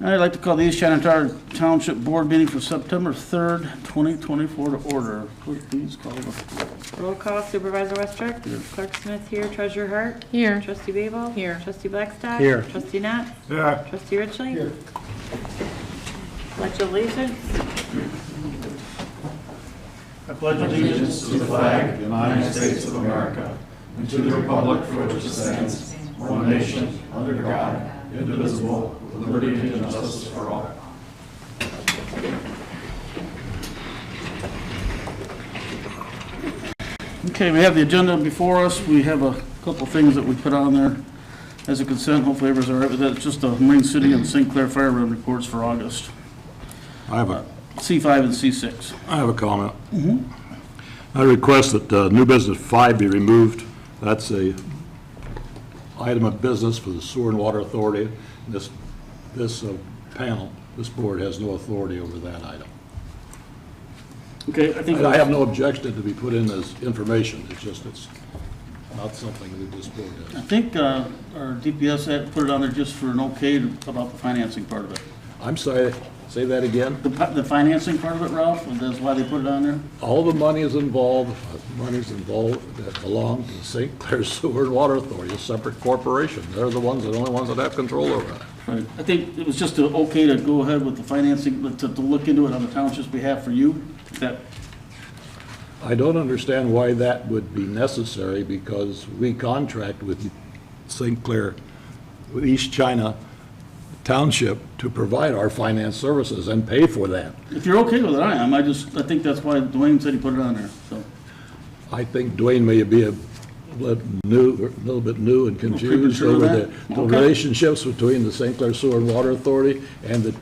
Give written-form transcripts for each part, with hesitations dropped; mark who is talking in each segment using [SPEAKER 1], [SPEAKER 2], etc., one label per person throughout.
[SPEAKER 1] I'd like to call the East China Township Board meeting for September 3rd, 2024 to order. Clerk, please call the
[SPEAKER 2] Roll call, Supervisor Westrick.
[SPEAKER 1] Here.
[SPEAKER 2] Clerk Smith here, Treasurer Hart.
[SPEAKER 3] Here.
[SPEAKER 2] Trustee Babel.
[SPEAKER 3] Here.
[SPEAKER 2] Trustee Blackstock.
[SPEAKER 1] Here.
[SPEAKER 2] Trustee Knott.
[SPEAKER 4] Yeah.
[SPEAKER 2] Trustee Richley.
[SPEAKER 4] Here.
[SPEAKER 2] Pledge of allegiance.
[SPEAKER 1] I pledge
[SPEAKER 4] Allegiance to the flag of the United States of America and to the republic for which it stands, one nation, under God, indivisible, with liberty and justice for all.
[SPEAKER 1] Okay, we have the agenda before us. We have a couple things that we put on there as a consent. Hopefully everyone's all right with that. It's just the Marine City and St. Clair Fire Run reports for August.
[SPEAKER 5] I have a
[SPEAKER 1] C5 and C6.
[SPEAKER 5] comment. I request that new business 5 be removed. That's a item of business for the Sewer and Water Authority. This panel, this board has no authority over that item.
[SPEAKER 1] Okay, I think
[SPEAKER 5] And I have no objection to be put in as information. It's just, it's not something that this board
[SPEAKER 1] I
[SPEAKER 5] does.
[SPEAKER 1] think our DPS had put it on there just for an okay about the financing part of it.
[SPEAKER 5] I'm sorry, say that again?
[SPEAKER 1] The financing part of it, Ralph, and that's why they put it on there?
[SPEAKER 5] All the money is involved, that belong to the St. Clair Sewer and Water Authority, a separate corporation. They're the only ones that have control over it.
[SPEAKER 1] Right. I think it was just okay to go ahead with the financing, to look into it on the township's behalf for you. That,
[SPEAKER 5] I don't understand why that would be necessary, because we contract with St. Clair, with East China Township to provide our finance services and pay for that.
[SPEAKER 1] if you're okay with it, I am. I think that's why Dwayne said he put it on there, so.
[SPEAKER 5] I think Dwayne may be a little bit new and confused
[SPEAKER 1] premature
[SPEAKER 5] over
[SPEAKER 1] with
[SPEAKER 5] the
[SPEAKER 1] that? Okay.
[SPEAKER 5] relationships between the St. Clair Sewer and Water Authority and the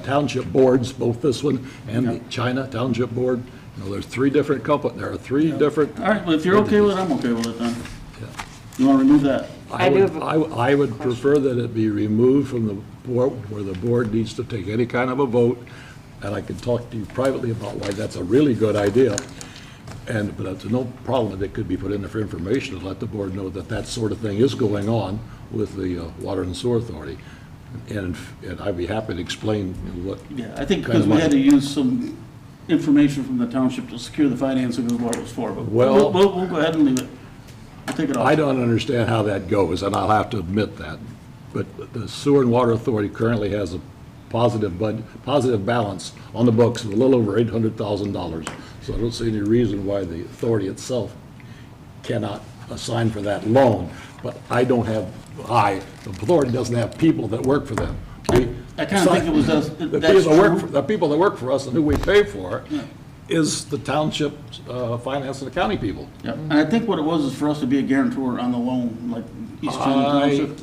[SPEAKER 5] township boards, both this one and the China Township Board. You know, there's three different companies, there are three different.
[SPEAKER 1] All right, well, if you're okay with it, I'm okay with it then.
[SPEAKER 5] Yeah.
[SPEAKER 1] You want to remove that?
[SPEAKER 5] I would prefer that it be removed from the board, where the board needs to take any kind of a vote, and I can talk to you privately about why that's a really good idea. But it's no problem that it could be put in there for information to let the board know that that sort of thing is going on with the Water and Sewer Authority. And I'd be happy to explain what.
[SPEAKER 1] Yeah, I think
[SPEAKER 5] kind
[SPEAKER 1] because
[SPEAKER 5] of
[SPEAKER 1] we had to
[SPEAKER 5] money.
[SPEAKER 1] use some information from the township to secure the financing is what it was for, but
[SPEAKER 5] Well-
[SPEAKER 1] we'll go ahead and leave it. We'll take it off.
[SPEAKER 5] I don't understand how that goes, and I'll have to admit that. But the Sewer and Water Authority currently has a positive balance on the books of a little over $800,000. So I don't see any reason why the authority itself cannot assign for that loan. But the authority doesn't have people that work for them.
[SPEAKER 1] I kind of think it was,
[SPEAKER 5] The people that work for us and who we pay for is the township finance and accounting people.
[SPEAKER 1] Yep, and I think what it was is for us to be a guarantor on the loan, like East China Township.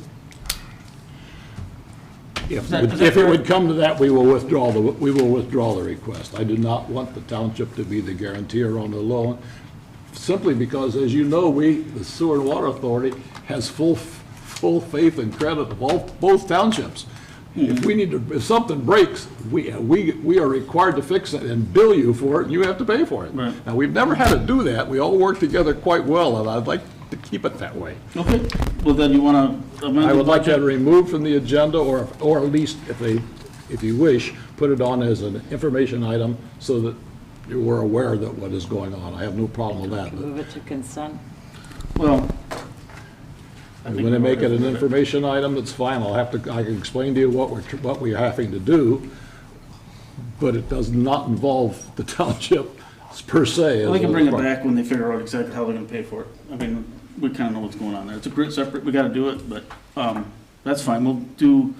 [SPEAKER 5] If
[SPEAKER 1] that
[SPEAKER 5] it would come to that, we will withdraw the request. I do not want the township to be the guarantor on the loan, simply because, as you know, the Sewer and Water Authority has full faith and credit of both townships. If something breaks, we are required to fix it and bill you for it, and you have to pay for it.
[SPEAKER 1] Right.
[SPEAKER 5] Now, we've never had to do that. We all work together quite well, and I'd like to keep it that way.
[SPEAKER 1] Okay, well then you want to amend
[SPEAKER 5] I
[SPEAKER 1] the
[SPEAKER 5] would like that
[SPEAKER 1] budget?
[SPEAKER 5] removed from the agenda, or at least, if you wish, put it on as an information item so that we're aware that what is going on. I have no problem with that.
[SPEAKER 2] Move it to consent.
[SPEAKER 1] Well. I
[SPEAKER 5] But
[SPEAKER 1] think
[SPEAKER 5] when they
[SPEAKER 1] we
[SPEAKER 5] make it
[SPEAKER 1] already
[SPEAKER 5] an
[SPEAKER 1] did
[SPEAKER 5] information item, it's fine. I can explain to you what we're having to do, but it does not involve the township per se.
[SPEAKER 1] Well, they can bring it back when they figure out exactly how they're going to pay for it. I mean, we kind of know what's going on there. It's a grid separate, we got to do it, but that's fine. We'll do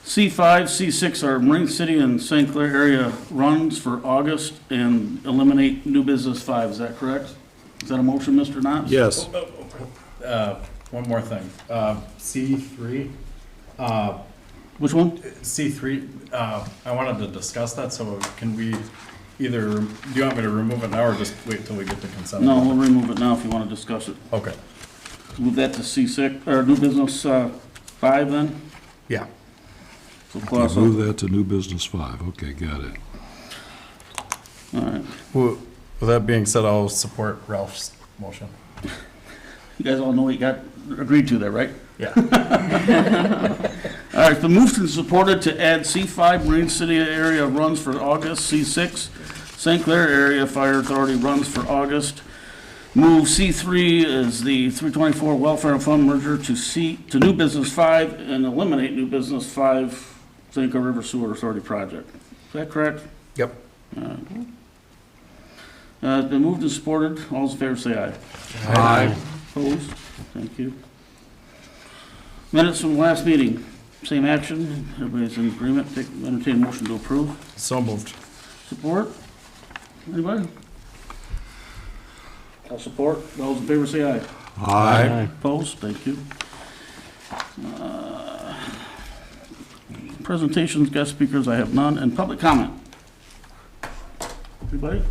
[SPEAKER 1] C5, C6, our Marine City and St. Clair area runs for August, and eliminate new business 5. Is that correct? Is that a motion, Mr. Knott?
[SPEAKER 5] Yes.
[SPEAKER 4] One more thing. C3.
[SPEAKER 1] Which one?
[SPEAKER 4] C3, I wanted to discuss that, so can we either, do you want me to remove it now or just wait till we get the consent?
[SPEAKER 1] No, we'll remove it now if you want to discuss it.
[SPEAKER 4] Okay.
[SPEAKER 1] Move that to C6, or new business 5 then?
[SPEAKER 4] Yeah.
[SPEAKER 1] So cross
[SPEAKER 5] Move
[SPEAKER 1] off.
[SPEAKER 5] that to new business 5. Okay, got it.
[SPEAKER 1] All right.
[SPEAKER 4] Well, with that being said, I'll support Ralph's motion.
[SPEAKER 1] You guys all know what you got agreed to there, right?
[SPEAKER 4] Yeah.
[SPEAKER 1] All right, the moved and supported to add C5 Marine City area runs for August, C6 St. Clair area fire authority runs for August. Move C3 is the 324 welfare fund merger to new business 5 and eliminate new business 5 St. Clair River Sewer Authority project. Is that correct?
[SPEAKER 3] Yep.
[SPEAKER 1] It's been moved and supported. All those in favor say aye.
[SPEAKER 3] Aye.
[SPEAKER 1] Opposed? Thank you. Minutes from the last meeting. Same action. Everybody's in agreement. Entertain a motion to approve.
[SPEAKER 3] So moved.
[SPEAKER 1] Support? Anybody? I'll support. All those in favor say aye.
[SPEAKER 3] Aye.
[SPEAKER 1] Opposed? Thank you. Presentations, guest speakers, I have none, and public comment. Everybody?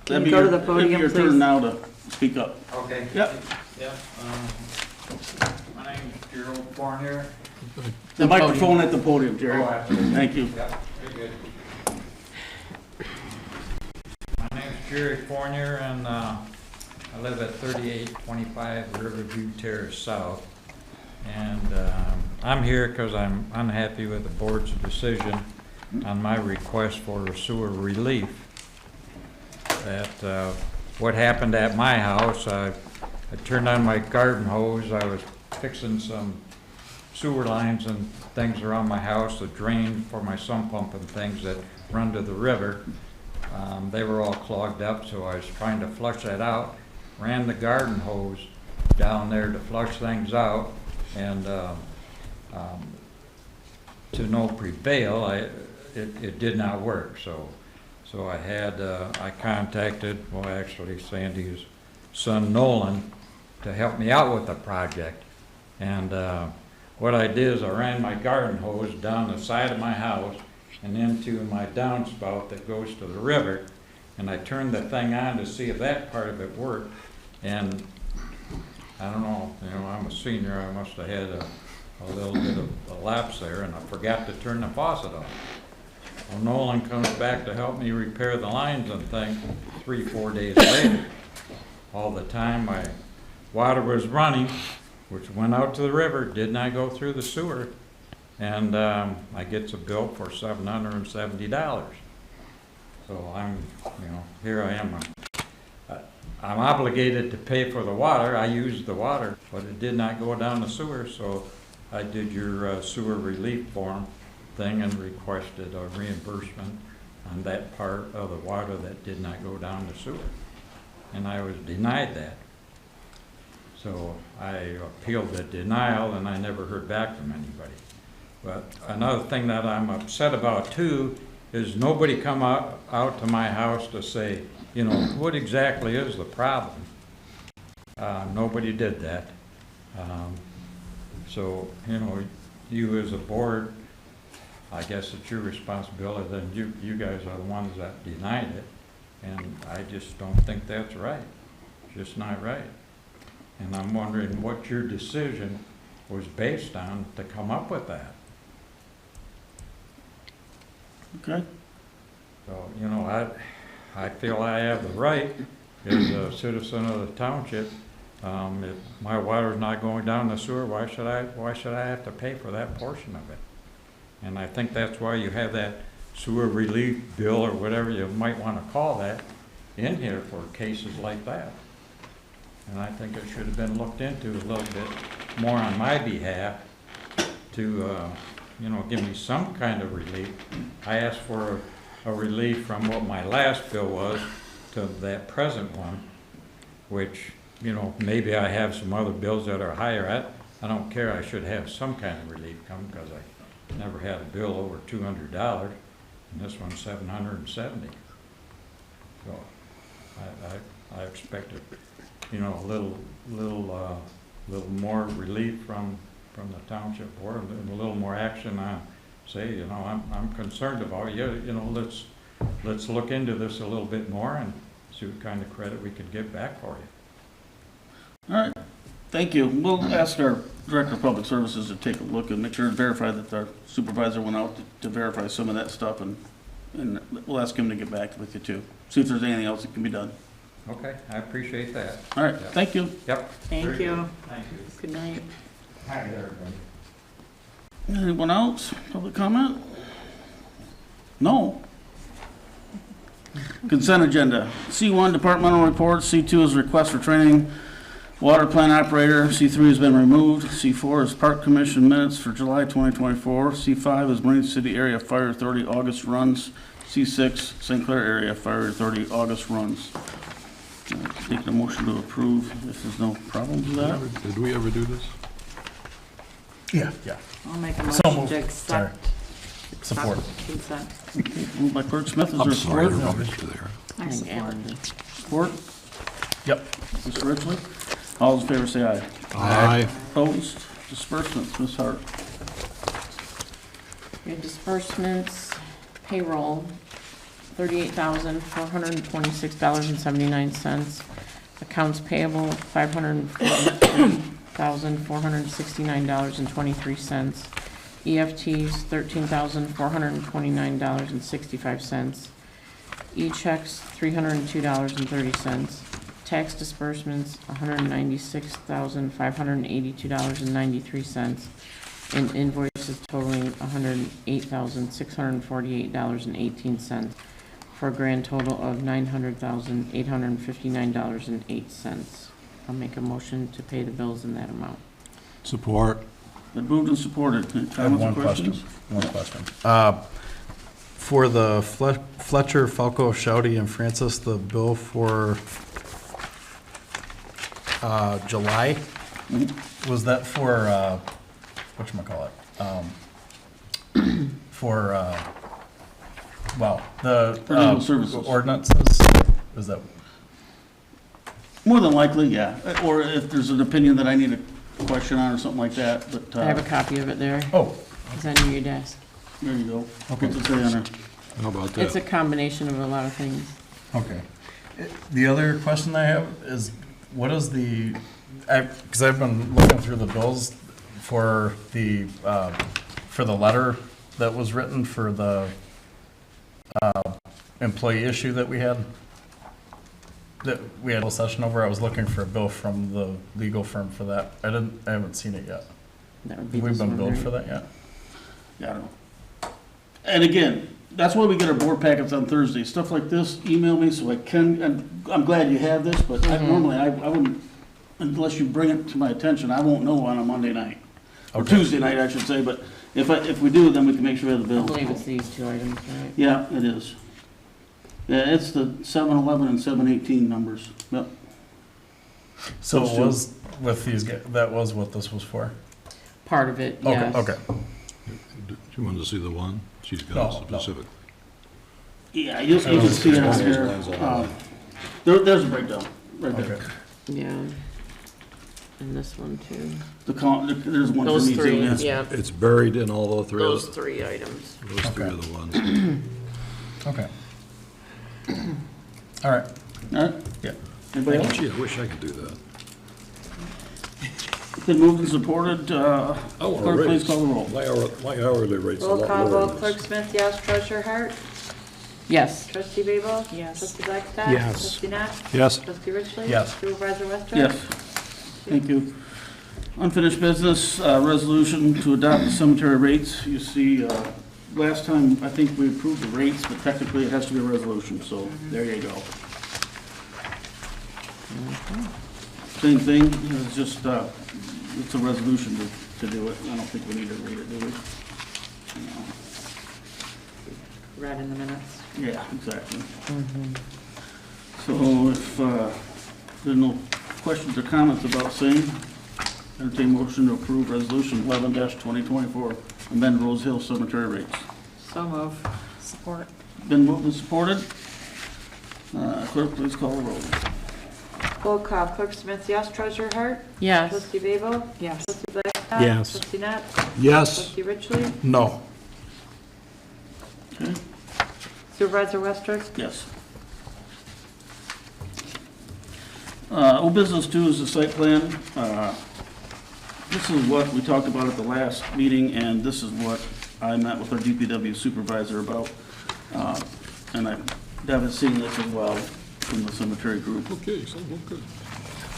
[SPEAKER 2] Can you go to the
[SPEAKER 1] That'd be
[SPEAKER 2] podium,
[SPEAKER 1] your turn
[SPEAKER 2] please?
[SPEAKER 1] now to speak up.
[SPEAKER 6] Okay.
[SPEAKER 1] Yep.
[SPEAKER 6] Yep. My name's Gerald Fournier.
[SPEAKER 1] The microphone at the podium, Jerry.
[SPEAKER 6] Oh, absolutely.
[SPEAKER 1] Thank you.
[SPEAKER 6] Yep, you're good. My name's Jerry Fournier, and I live at 3825 Riverview Terrace South. And I'm here because I'm unhappy with the board's decision on my request for sewer relief. That what happened at my house, I turned on my garden hose. I was fixing some sewer lines and things around my house, the drain for my sump pump and things that run to the river. They were all clogged up, so I was trying to flush that out. Ran the garden hose down there to flush things out, and to no prevail, it did not work. So I contacted, well, actually Sandy's son Nolan to help me out with the project. And what I did is I ran my garden hose down the side of my house and into my downspout that goes to the river, and I turned the thing on to see if that part of it worked. And I don't know, I'm a senior, I must have had a little bit of a lapse there, and I forgot to turn the faucet off. Well, Nolan comes back to help me repair the lines and things 3-4 days later. All the time my water was running, which went out to the river, did not go through the sewer, and I gets a bill for $770. So here I am. I'm obligated to pay for the water. I used the water, but it did not go down the sewer, so I did your sewer relief form thing and requested a reimbursement on that part of the water that did not go down the sewer. And I was denied that. So I appealed the denial, and I never heard back from anybody. But another thing that I'm upset about too is nobody come out to my house to say, what exactly is the problem? Nobody did that. So, you as a board, I guess it's your responsibility, then you guys are the ones that denied it, and I just don't think that's right. It's just not right. And I'm wondering what your decision was based on to come up with that.
[SPEAKER 1] Okay.
[SPEAKER 6] So, I feel I have the right as a citizen of the township. If my water's not going down the sewer, why should I have to pay for that portion of it? And I think that's why you have that sewer relief bill, or whatever you might want to call that, in here for cases like that. And I think it should have been looked into a little bit more on my behalf to, give me some kind of relief. I asked for a relief from what my last bill was to that present one, which, maybe I have some other bills that are higher. I don't care. I should have some kind of relief come, because I never had a bill over $200, and this one's $770. So I expected, a little more relief from the township board, and a little more action on, say, I'm concerned about you. Let's look into this a little bit more and see what kind of credit we could get back for you.
[SPEAKER 1] All right. Thank you. We'll ask our Director of Public Services to take a look and make sure to verify that our supervisor went out to verify some of that stuff, and we'll ask him to get back with you too. See if there's anything else that can be done.
[SPEAKER 6] Okay, I appreciate that.
[SPEAKER 1] All right.
[SPEAKER 6] Yep.
[SPEAKER 1] Thank you.
[SPEAKER 6] Yep.
[SPEAKER 2] Thank you.
[SPEAKER 6] Thank you.
[SPEAKER 2] Good night.
[SPEAKER 7] Hi there, everybody.
[SPEAKER 1] Anyone else? Public comment? No. Consent agenda. C1, departmental reports. C2 is request for training. Water plant operator. C3 has been removed. C4 is park commission minutes for July 2024. C5 is Marine City Area Fire Authority August runs. C6, St. Clair Area Fire Authority August runs. Taking a motion to approve if there's no problems with that.
[SPEAKER 5] Did we ever do this?
[SPEAKER 7] Yeah.
[SPEAKER 2] I'll make a
[SPEAKER 7] So
[SPEAKER 2] motion
[SPEAKER 7] moved.
[SPEAKER 2] to accept.
[SPEAKER 7] Support.
[SPEAKER 2] Consent.
[SPEAKER 1] Moved by Clerk Smith. Is
[SPEAKER 5] I'm
[SPEAKER 1] there
[SPEAKER 5] sorry, I
[SPEAKER 1] support?
[SPEAKER 5] don't know if you're there.
[SPEAKER 2] I support.
[SPEAKER 1] Support?
[SPEAKER 7] Yep.
[SPEAKER 1] Mr. Ridgely? All those in favor say aye.
[SPEAKER 5] Aye.
[SPEAKER 1] Opposed? Disbursements, Ms. Hart.
[SPEAKER 8] We have disbursements, payroll, $38,426.79. Accounts payable, $543,469.23. EFTs, $13,429.65. E-checks, $302.30. Tax disbursements, $196,582.93. And invoices totaling $108,648.18 for a grand total of $900,859.08. I'll make a motion to pay the bills in that amount.
[SPEAKER 5] Support.
[SPEAKER 1] Been moved and supported. Any
[SPEAKER 7] I have
[SPEAKER 1] comments or
[SPEAKER 7] one question.
[SPEAKER 1] questions?
[SPEAKER 7] For the Fletcher, Falco, Shouty, and Francis, the bill for July, was that for, whatchamacallit? For, well, the
[SPEAKER 1] For legal services.
[SPEAKER 7] ordinances, is that,
[SPEAKER 1] More than likely, yeah. Or if there's an opinion that I need a question on or something like that, but,
[SPEAKER 8] I have a copy of it there.
[SPEAKER 7] oh,
[SPEAKER 8] It's under your desk.
[SPEAKER 1] there you go.
[SPEAKER 7] Okay.
[SPEAKER 1] What's it say on there?
[SPEAKER 5] How about
[SPEAKER 8] It's a
[SPEAKER 5] that?
[SPEAKER 8] combination of a lot of things.
[SPEAKER 7] okay. The other question I have is, what is the, because I've been looking through the bills for the letter that was written for the employee issue that we had a session over. I was looking for a bill from the legal firm for that. I haven't seen it yet.
[SPEAKER 8] That would be
[SPEAKER 7] Have we
[SPEAKER 8] this
[SPEAKER 7] been
[SPEAKER 8] one
[SPEAKER 7] billed
[SPEAKER 8] there.
[SPEAKER 7] for that yet?
[SPEAKER 1] Yeah, I don't know. And again, that's why we get our board packets on Thursday. Stuff like this, email me so I can, and I'm glad you have this, but normally I wouldn't, unless you bring it to my attention, I won't know on a Monday night. Or
[SPEAKER 7] Okay.
[SPEAKER 1] Tuesday night, I should say, but if we do, then we can make sure we have the
[SPEAKER 8] I
[SPEAKER 1] bill.
[SPEAKER 8] believe it's these two items, right?
[SPEAKER 1] Yeah, it is. Yeah, it's the 711 and 718 numbers. Yep.
[SPEAKER 7] So
[SPEAKER 1] Those
[SPEAKER 7] it
[SPEAKER 1] two.
[SPEAKER 7] was with these, that was what this was for?
[SPEAKER 8] Part of it, yes.
[SPEAKER 7] Okay, okay.
[SPEAKER 5] Do you want to see the one? She's got
[SPEAKER 7] No,
[SPEAKER 5] it specific.
[SPEAKER 1] Yeah, you can see it on here. There's a breakdown, right there.
[SPEAKER 7] Okay.
[SPEAKER 8] Yeah. And this one too.
[SPEAKER 1] There's one for
[SPEAKER 8] Those
[SPEAKER 1] me too,
[SPEAKER 8] three,
[SPEAKER 1] yeah.
[SPEAKER 8] yeah,
[SPEAKER 5] It's buried in all the three
[SPEAKER 8] those
[SPEAKER 5] of,
[SPEAKER 8] three items.
[SPEAKER 5] those three
[SPEAKER 7] Okay.
[SPEAKER 5] are the ones.
[SPEAKER 7] Okay. All right.
[SPEAKER 1] All right?
[SPEAKER 7] Yeah.
[SPEAKER 1] Anybody else?
[SPEAKER 5] Gee, I wish I could do that.
[SPEAKER 1] Been moved and supported.
[SPEAKER 5] I want
[SPEAKER 1] Clerk,
[SPEAKER 5] a
[SPEAKER 1] please
[SPEAKER 5] raise.
[SPEAKER 1] call the roll.
[SPEAKER 5] My hourly rate's a
[SPEAKER 2] Roll
[SPEAKER 5] lot
[SPEAKER 2] call
[SPEAKER 5] lower
[SPEAKER 2] vote,
[SPEAKER 5] than
[SPEAKER 2] Clerk
[SPEAKER 5] this.
[SPEAKER 2] Smith, yes. Treasurer Hart?
[SPEAKER 8] Yes.
[SPEAKER 2] Trustee Babel?
[SPEAKER 3] Yes.
[SPEAKER 2] Trustee Blackstock?
[SPEAKER 3] Yes.
[SPEAKER 2] Trustee Knott?
[SPEAKER 5] Yes.
[SPEAKER 2] Trustee Richley?
[SPEAKER 7] Yes.
[SPEAKER 2] Supervisor Westrich?
[SPEAKER 1] Yes. Thank you. Unfinished business, resolution to adopt the cemetery rates. You see, last time, I think we approved the rates, but technically it has to be a resolution, so there you go. Same thing, it's just, it's a resolution to do it. I don't think we need to read it, do we? No.
[SPEAKER 2] Read in the minutes.
[SPEAKER 1] Yeah, exactly. So if there are no questions or comments about same, entertain motion to approve resolution 11-2024, amend Rose Hill Cemetery rates.
[SPEAKER 2] So move.
[SPEAKER 3] Support.
[SPEAKER 1] Been moved and supported. Clerk, please call the roll.
[SPEAKER 2] Roll call, Clerk Smith, yes. Treasurer Hart?
[SPEAKER 8] Yes.
[SPEAKER 2] Trustee Babel?
[SPEAKER 3] Yes.
[SPEAKER 2] Trustee Blackstock?
[SPEAKER 3] Yes.
[SPEAKER 2] Trustee Knott?
[SPEAKER 5] Yes.
[SPEAKER 2] Trustee Richley?
[SPEAKER 7] No.
[SPEAKER 1] Okay.
[SPEAKER 2] Supervisor Westrich?
[SPEAKER 1] Yes. Old business two is the site plan. This is what we talked about at the last meeting, and this is what I met with our DPW supervisor about. And I haven't seen this as well from the cemetery group.
[SPEAKER 5] Okay, so, well, good.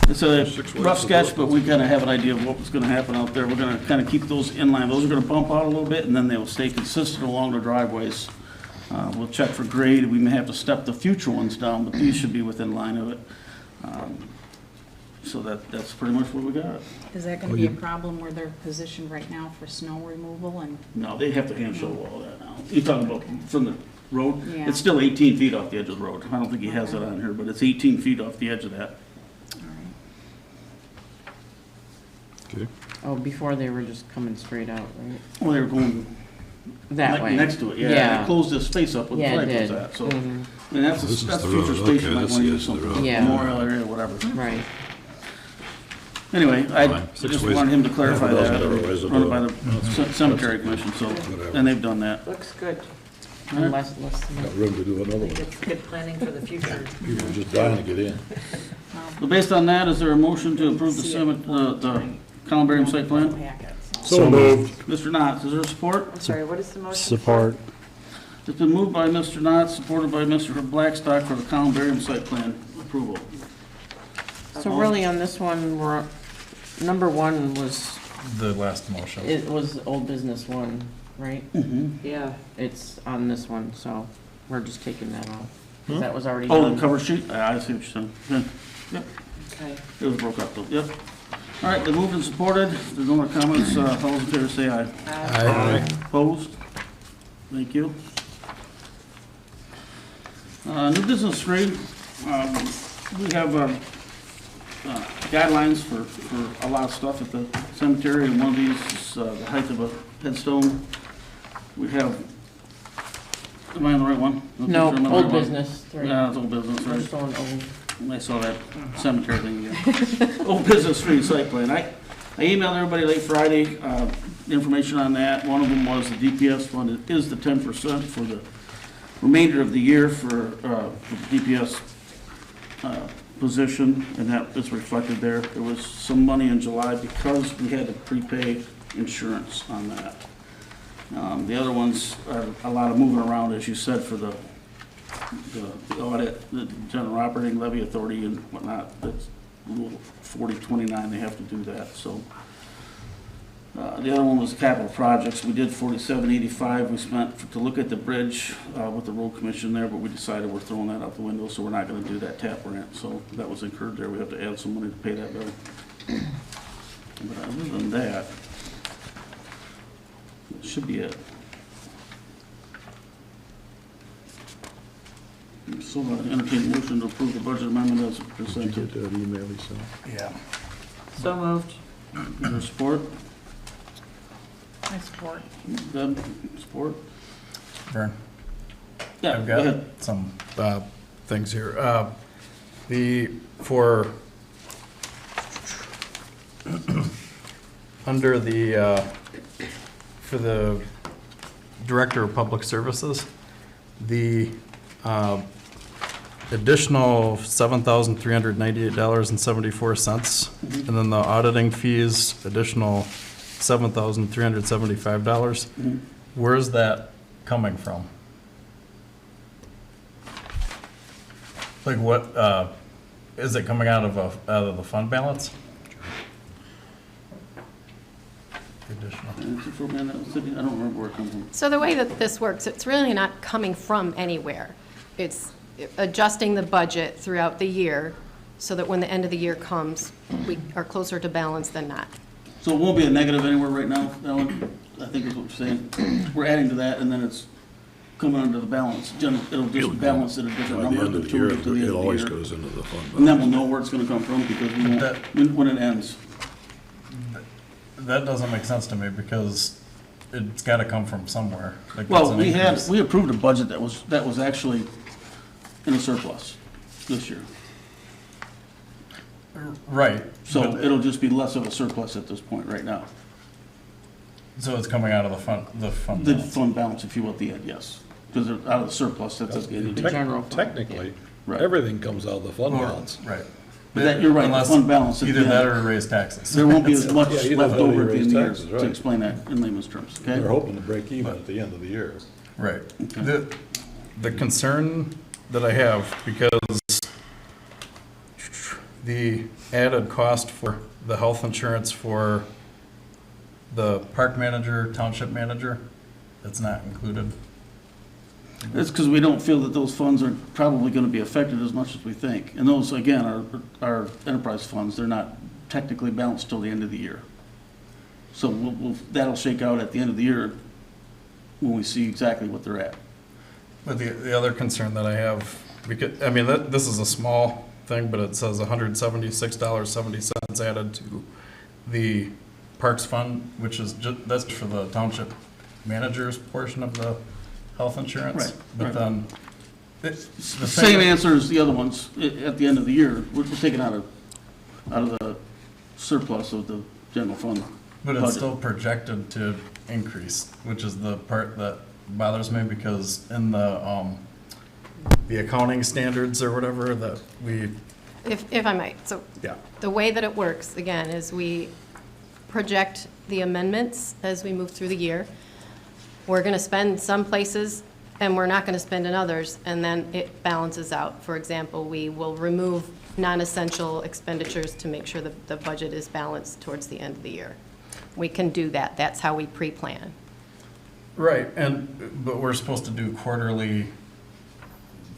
[SPEAKER 1] It's a
[SPEAKER 5] 6 weeks
[SPEAKER 1] rough
[SPEAKER 5] to
[SPEAKER 1] sketch,
[SPEAKER 5] work
[SPEAKER 1] but
[SPEAKER 5] with.
[SPEAKER 1] we kind of have an idea of what was going to happen out there. We're going to kind of keep those in line. Those are going to bump out a little bit, and then they will stay consistent along the driveways. We'll check for grade. We may have to step the future ones down, but these should be within line of it. So that's pretty much what we got.
[SPEAKER 9] Is that gonna be a problem where they're positioned right now for snow removal and?
[SPEAKER 1] No, they have to hand shovel all that now. You're talking about from the road?
[SPEAKER 9] Yeah.
[SPEAKER 1] It's still 18 feet off the edge of the road. I don't think he has that on here, but it's 18 feet off the edge of that.
[SPEAKER 9] All right.
[SPEAKER 5] Okay.
[SPEAKER 8] Oh, before they were just coming straight out, right?
[SPEAKER 1] Well, they were going
[SPEAKER 8] That way.
[SPEAKER 1] next to it, yeah.
[SPEAKER 8] Yeah.
[SPEAKER 1] They closed this space up where the
[SPEAKER 8] Yeah, it
[SPEAKER 1] flag was
[SPEAKER 8] did.
[SPEAKER 1] at, so.
[SPEAKER 8] Mhm.
[SPEAKER 1] And that's,
[SPEAKER 5] This is
[SPEAKER 1] that's
[SPEAKER 5] the
[SPEAKER 1] future
[SPEAKER 5] road.
[SPEAKER 1] space, you
[SPEAKER 5] Okay,
[SPEAKER 1] might
[SPEAKER 5] that's
[SPEAKER 1] want to
[SPEAKER 5] the
[SPEAKER 1] use
[SPEAKER 5] edge of the
[SPEAKER 1] something,
[SPEAKER 5] road.
[SPEAKER 8] Yeah.
[SPEAKER 1] memorial area, whatever.
[SPEAKER 8] Right.
[SPEAKER 1] Anyway, I
[SPEAKER 5] Fine. 6
[SPEAKER 1] just
[SPEAKER 5] ways.
[SPEAKER 1] wanted him to clarify
[SPEAKER 5] Half a dozen
[SPEAKER 1] that,
[SPEAKER 5] different ways to
[SPEAKER 1] run it
[SPEAKER 5] do
[SPEAKER 1] by
[SPEAKER 5] it.
[SPEAKER 1] the cemetery commission, so,
[SPEAKER 5] Whatever.
[SPEAKER 1] and they've done that.
[SPEAKER 2] Looks good.
[SPEAKER 8] And less,
[SPEAKER 5] Got room to do another
[SPEAKER 2] I think
[SPEAKER 5] one.
[SPEAKER 2] it's good planning for the future.
[SPEAKER 5] People are just dying to get in.
[SPEAKER 1] So based on that, is there a motion to approve the columbarium site plan?
[SPEAKER 3] So moved.
[SPEAKER 1] Mr. Knotts, is there support?
[SPEAKER 2] I'm sorry, what is the motion?
[SPEAKER 3] Support.
[SPEAKER 1] It's been moved by Mr. Knotts, supported by Mr. Blackstock for the columbarium site plan approval.
[SPEAKER 8] So really on this one, we're, number one was,
[SPEAKER 7] The last motion.
[SPEAKER 8] it was old business one, right?
[SPEAKER 2] Yeah.
[SPEAKER 8] It's on this one, so we're just taking that off. 'Cause that was already
[SPEAKER 1] Oh, the
[SPEAKER 8] done.
[SPEAKER 1] cover sheet? I see what you're saying. Yeah. Yep,
[SPEAKER 2] Okay.
[SPEAKER 1] it was broke up though, yep. All right, the moved and supported. If there's no more comments, all those in favor say aye.
[SPEAKER 7] Aye.
[SPEAKER 1] Opposed? Thank you. New business screen. We have guidelines for a lot of stuff at the cemetery, and one of these is the height of a headstone. We have, am I on the right one?
[SPEAKER 8] No,
[SPEAKER 1] Am I on the
[SPEAKER 8] old
[SPEAKER 1] right one?
[SPEAKER 8] business, three.
[SPEAKER 1] Yeah, it's old business,
[SPEAKER 8] We're
[SPEAKER 1] right?
[SPEAKER 8] still on old.
[SPEAKER 1] I saw that cemetery thing again. Old business street site plan. I emailed everybody late Friday, information on that. One of them was the DPS fund. It is the 10% for the remainder of the year for the DPS position, and that is reflected there. There was some money in July because we had to prepay insurance on that. The other ones are a lot of moving around, as you said, for the audit, the general operating levy authority and whatnot. That's Rule 4029, they have to do that, so. The other one was capital projects. We did 4785. We spent to look at the bridge with the road commission there, but we decided we're throwing that out the window, so we're not gonna do that tap grant. So that was incurred there. We have to add some money to pay that bill. But other than that, that should be it. So entertain a motion to approve the budget amendment as
[SPEAKER 5] Did you
[SPEAKER 1] presented.
[SPEAKER 5] get that email he sent?
[SPEAKER 7] Yeah.
[SPEAKER 2] So moved.
[SPEAKER 1] Is there support?
[SPEAKER 9] I support.
[SPEAKER 1] Deb, support?
[SPEAKER 7] Vern.
[SPEAKER 1] Yeah,
[SPEAKER 7] I've
[SPEAKER 1] go
[SPEAKER 7] got
[SPEAKER 1] ahead.
[SPEAKER 7] some things here. For under the for the Director of Public Services, the additional $7,398.74, and then the auditing fees, additional $7,375. Where is that coming from? Like what, is it coming out of the fund balance? Additional.
[SPEAKER 1] I don't remember where it comes from.
[SPEAKER 10] So the way that this works, it's really not coming from anywhere. It's adjusting the budget throughout the year so that when the end of the year comes, we are closer to balance than not.
[SPEAKER 1] So it won't be a negative anywhere right now, Ellen? I think is what you're saying. We're adding to that, and then it's coming under the balance. It'll just balance at a
[SPEAKER 5] By
[SPEAKER 1] different
[SPEAKER 5] the
[SPEAKER 1] number
[SPEAKER 5] end of the
[SPEAKER 1] until
[SPEAKER 5] year,
[SPEAKER 1] we get to the end
[SPEAKER 5] it
[SPEAKER 1] of the
[SPEAKER 5] always
[SPEAKER 1] year.
[SPEAKER 5] goes into the fund.
[SPEAKER 1] And then we'll know where it's gonna come from, because we won't, when it ends.
[SPEAKER 7] That doesn't make sense to me because it's gotta come from somewhere. Like, that's
[SPEAKER 1] Well,
[SPEAKER 7] an
[SPEAKER 1] we
[SPEAKER 7] increase.
[SPEAKER 1] approved a budget that was actually in a surplus this year.
[SPEAKER 7] Right.
[SPEAKER 1] So
[SPEAKER 7] but-
[SPEAKER 1] it'll just be less of a surplus at this point right now.
[SPEAKER 7] So it's coming out of the fund
[SPEAKER 1] The
[SPEAKER 7] balance.
[SPEAKER 1] fund balance, if you will, at the end, yes. Because out of the surplus, that's just getting.
[SPEAKER 8] The general fund.
[SPEAKER 5] Technically,
[SPEAKER 1] Right.
[SPEAKER 5] everything comes out of the fund balance.
[SPEAKER 7] Right.
[SPEAKER 1] But that, you're right, the
[SPEAKER 7] Unless
[SPEAKER 1] fund balance. at
[SPEAKER 7] Either
[SPEAKER 1] the
[SPEAKER 7] that
[SPEAKER 1] end.
[SPEAKER 7] or raise taxes.
[SPEAKER 1] There won't be as much
[SPEAKER 5] Yeah, either
[SPEAKER 1] left
[SPEAKER 5] that or
[SPEAKER 1] over at the
[SPEAKER 5] raise
[SPEAKER 1] end of the year,
[SPEAKER 5] taxes,
[SPEAKER 1] to
[SPEAKER 5] right.
[SPEAKER 1] explain that in layman's terms, okay?
[SPEAKER 5] They're hoping to break even at the end of the year.
[SPEAKER 7] Right. The concern that I have, because the added cost for the health insurance for the park manager, township manager, it's not included.
[SPEAKER 1] That's because we don't feel that those funds are probably going to be affected as much as we think. And those, again, are enterprise funds. They're not technically balanced till the end of the year. So that'll shake out at the end of the year when we see exactly what they're at.
[SPEAKER 7] But the other concern that I have, this is a small thing, but it says $176.70 added to the Parks Fund, which is that's for the township manager's portion of the health insurance.
[SPEAKER 1] Right,
[SPEAKER 7] But
[SPEAKER 1] right.
[SPEAKER 7] then,
[SPEAKER 1] Same answer as the other ones. At the end of the year, we're taking out of the surplus of the general fund.
[SPEAKER 7] But it's
[SPEAKER 1] budget.
[SPEAKER 7] still projected to increase, which is the part that bothers me, because in the accounting standards or whatever that we,
[SPEAKER 10] If I might, so
[SPEAKER 7] yeah.
[SPEAKER 10] the way that it works, again, is we project the amendments as we move through the year. We're going to spend some places, and we're not going to spend in others, and then it balances out. For example, we will remove non-essential expenditures to make sure that the budget is balanced towards the end of the year. We can do that. That's how we pre-plan.
[SPEAKER 7] Right, but we're supposed to do quarterly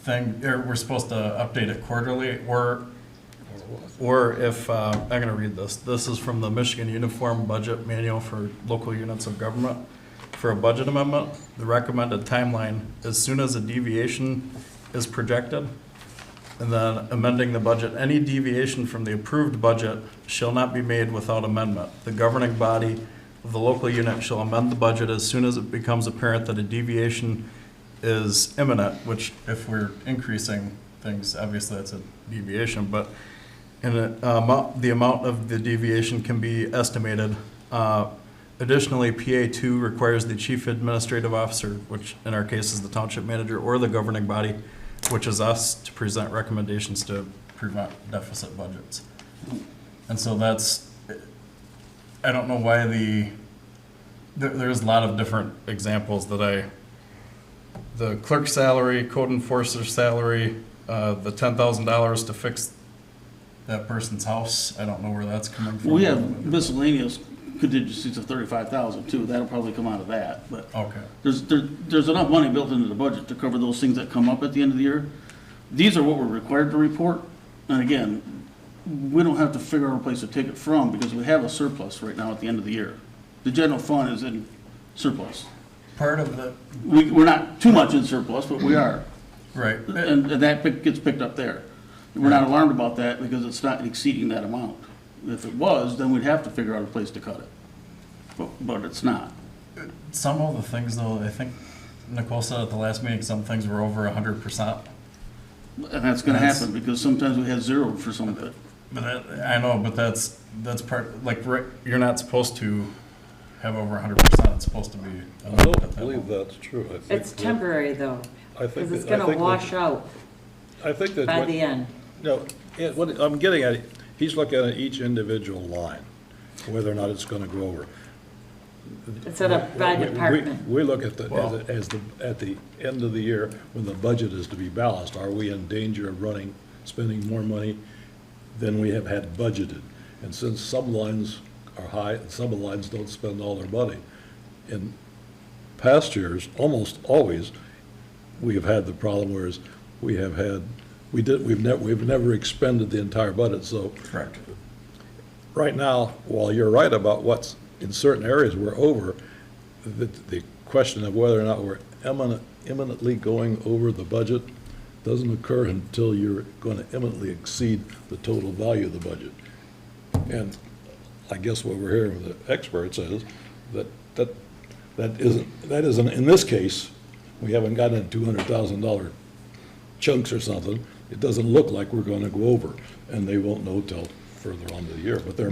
[SPEAKER 7] we're supposed to update it quarterly, or if, I'm gonna read this. This is from the Michigan Uniform Budget Manual for Local Units of Government. For a budget amendment, the recommended timeline, as soon as a deviation is projected, and then amending the budget. Any deviation from the approved budget shall not be made without amendment. The governing body of the local unit shall amend the budget as soon as it becomes apparent that a deviation is imminent, which if we're increasing things, obviously that's a deviation, but the amount of the deviation can be estimated. Additionally, PA2 requires the chief administrative officer, which in our case is the township manager, or the governing body, which is us, to present recommendations to prevent deficit budgets. And so I don't know why there's a lot of different examples the clerk's salary, code enforcer's salary, the $10,000 to fix that person's house. I don't know where that's coming from.
[SPEAKER 1] We have miscellaneous contingencies of $35,000 too. That'll probably come out of that, but.
[SPEAKER 7] Okay.
[SPEAKER 1] There's enough money built into the budget to cover those things that come up at the end of the year. These are what we're required to report. And again, we don't have to figure out a place to take it from because we have a surplus right now at the end of the year. The general fund is in surplus.
[SPEAKER 7] Part of the,
[SPEAKER 1] We're not too much in surplus, but we are.
[SPEAKER 7] right.
[SPEAKER 1] And that gets picked up there. We're not alarmed about that because it's not exceeding that amount. If it was, then we'd have to figure out a place to cut it. But it's not.
[SPEAKER 7] Some of the things though, I think Nicole said at the last meeting, some things were over 100%.
[SPEAKER 1] And that's gonna happen because sometimes we have zero for some of it.
[SPEAKER 7] But I know, but that's part, you're not supposed to have over 100%, it's supposed to be.
[SPEAKER 5] I don't believe that's true. I think
[SPEAKER 2] It's temporary though,
[SPEAKER 5] I think
[SPEAKER 2] because it's
[SPEAKER 5] that- I
[SPEAKER 2] gonna
[SPEAKER 5] think that-
[SPEAKER 2] wash out
[SPEAKER 5] I think that.
[SPEAKER 2] by
[SPEAKER 5] what-
[SPEAKER 2] the end.
[SPEAKER 5] No, what I'm getting at, he's looking at each individual line, whether or not it's gonna go over.
[SPEAKER 2] Instead of by department.
[SPEAKER 5] We look at
[SPEAKER 7] Well-
[SPEAKER 5] at the end of the year, when the budget is to be balanced, are we in danger of spending more money than we have had budgeted? And since some lines are high, and some lines don't spend all their money, in past years, almost always, we have had the problem whereas we've never expended the entire budget, so.
[SPEAKER 7] Correct.
[SPEAKER 5] Right now, while you're right about what's, in certain areas we're over, the question of whether or not we're imminently going over the budget doesn't occur until you're going to imminently exceed the total value of the budget. And I guess what we're hearing from the experts is that isn't, in this case, we haven't gotten into $200,000 chunks or something. It doesn't look like we're going to go over, and they won't know till further on in the year. But they're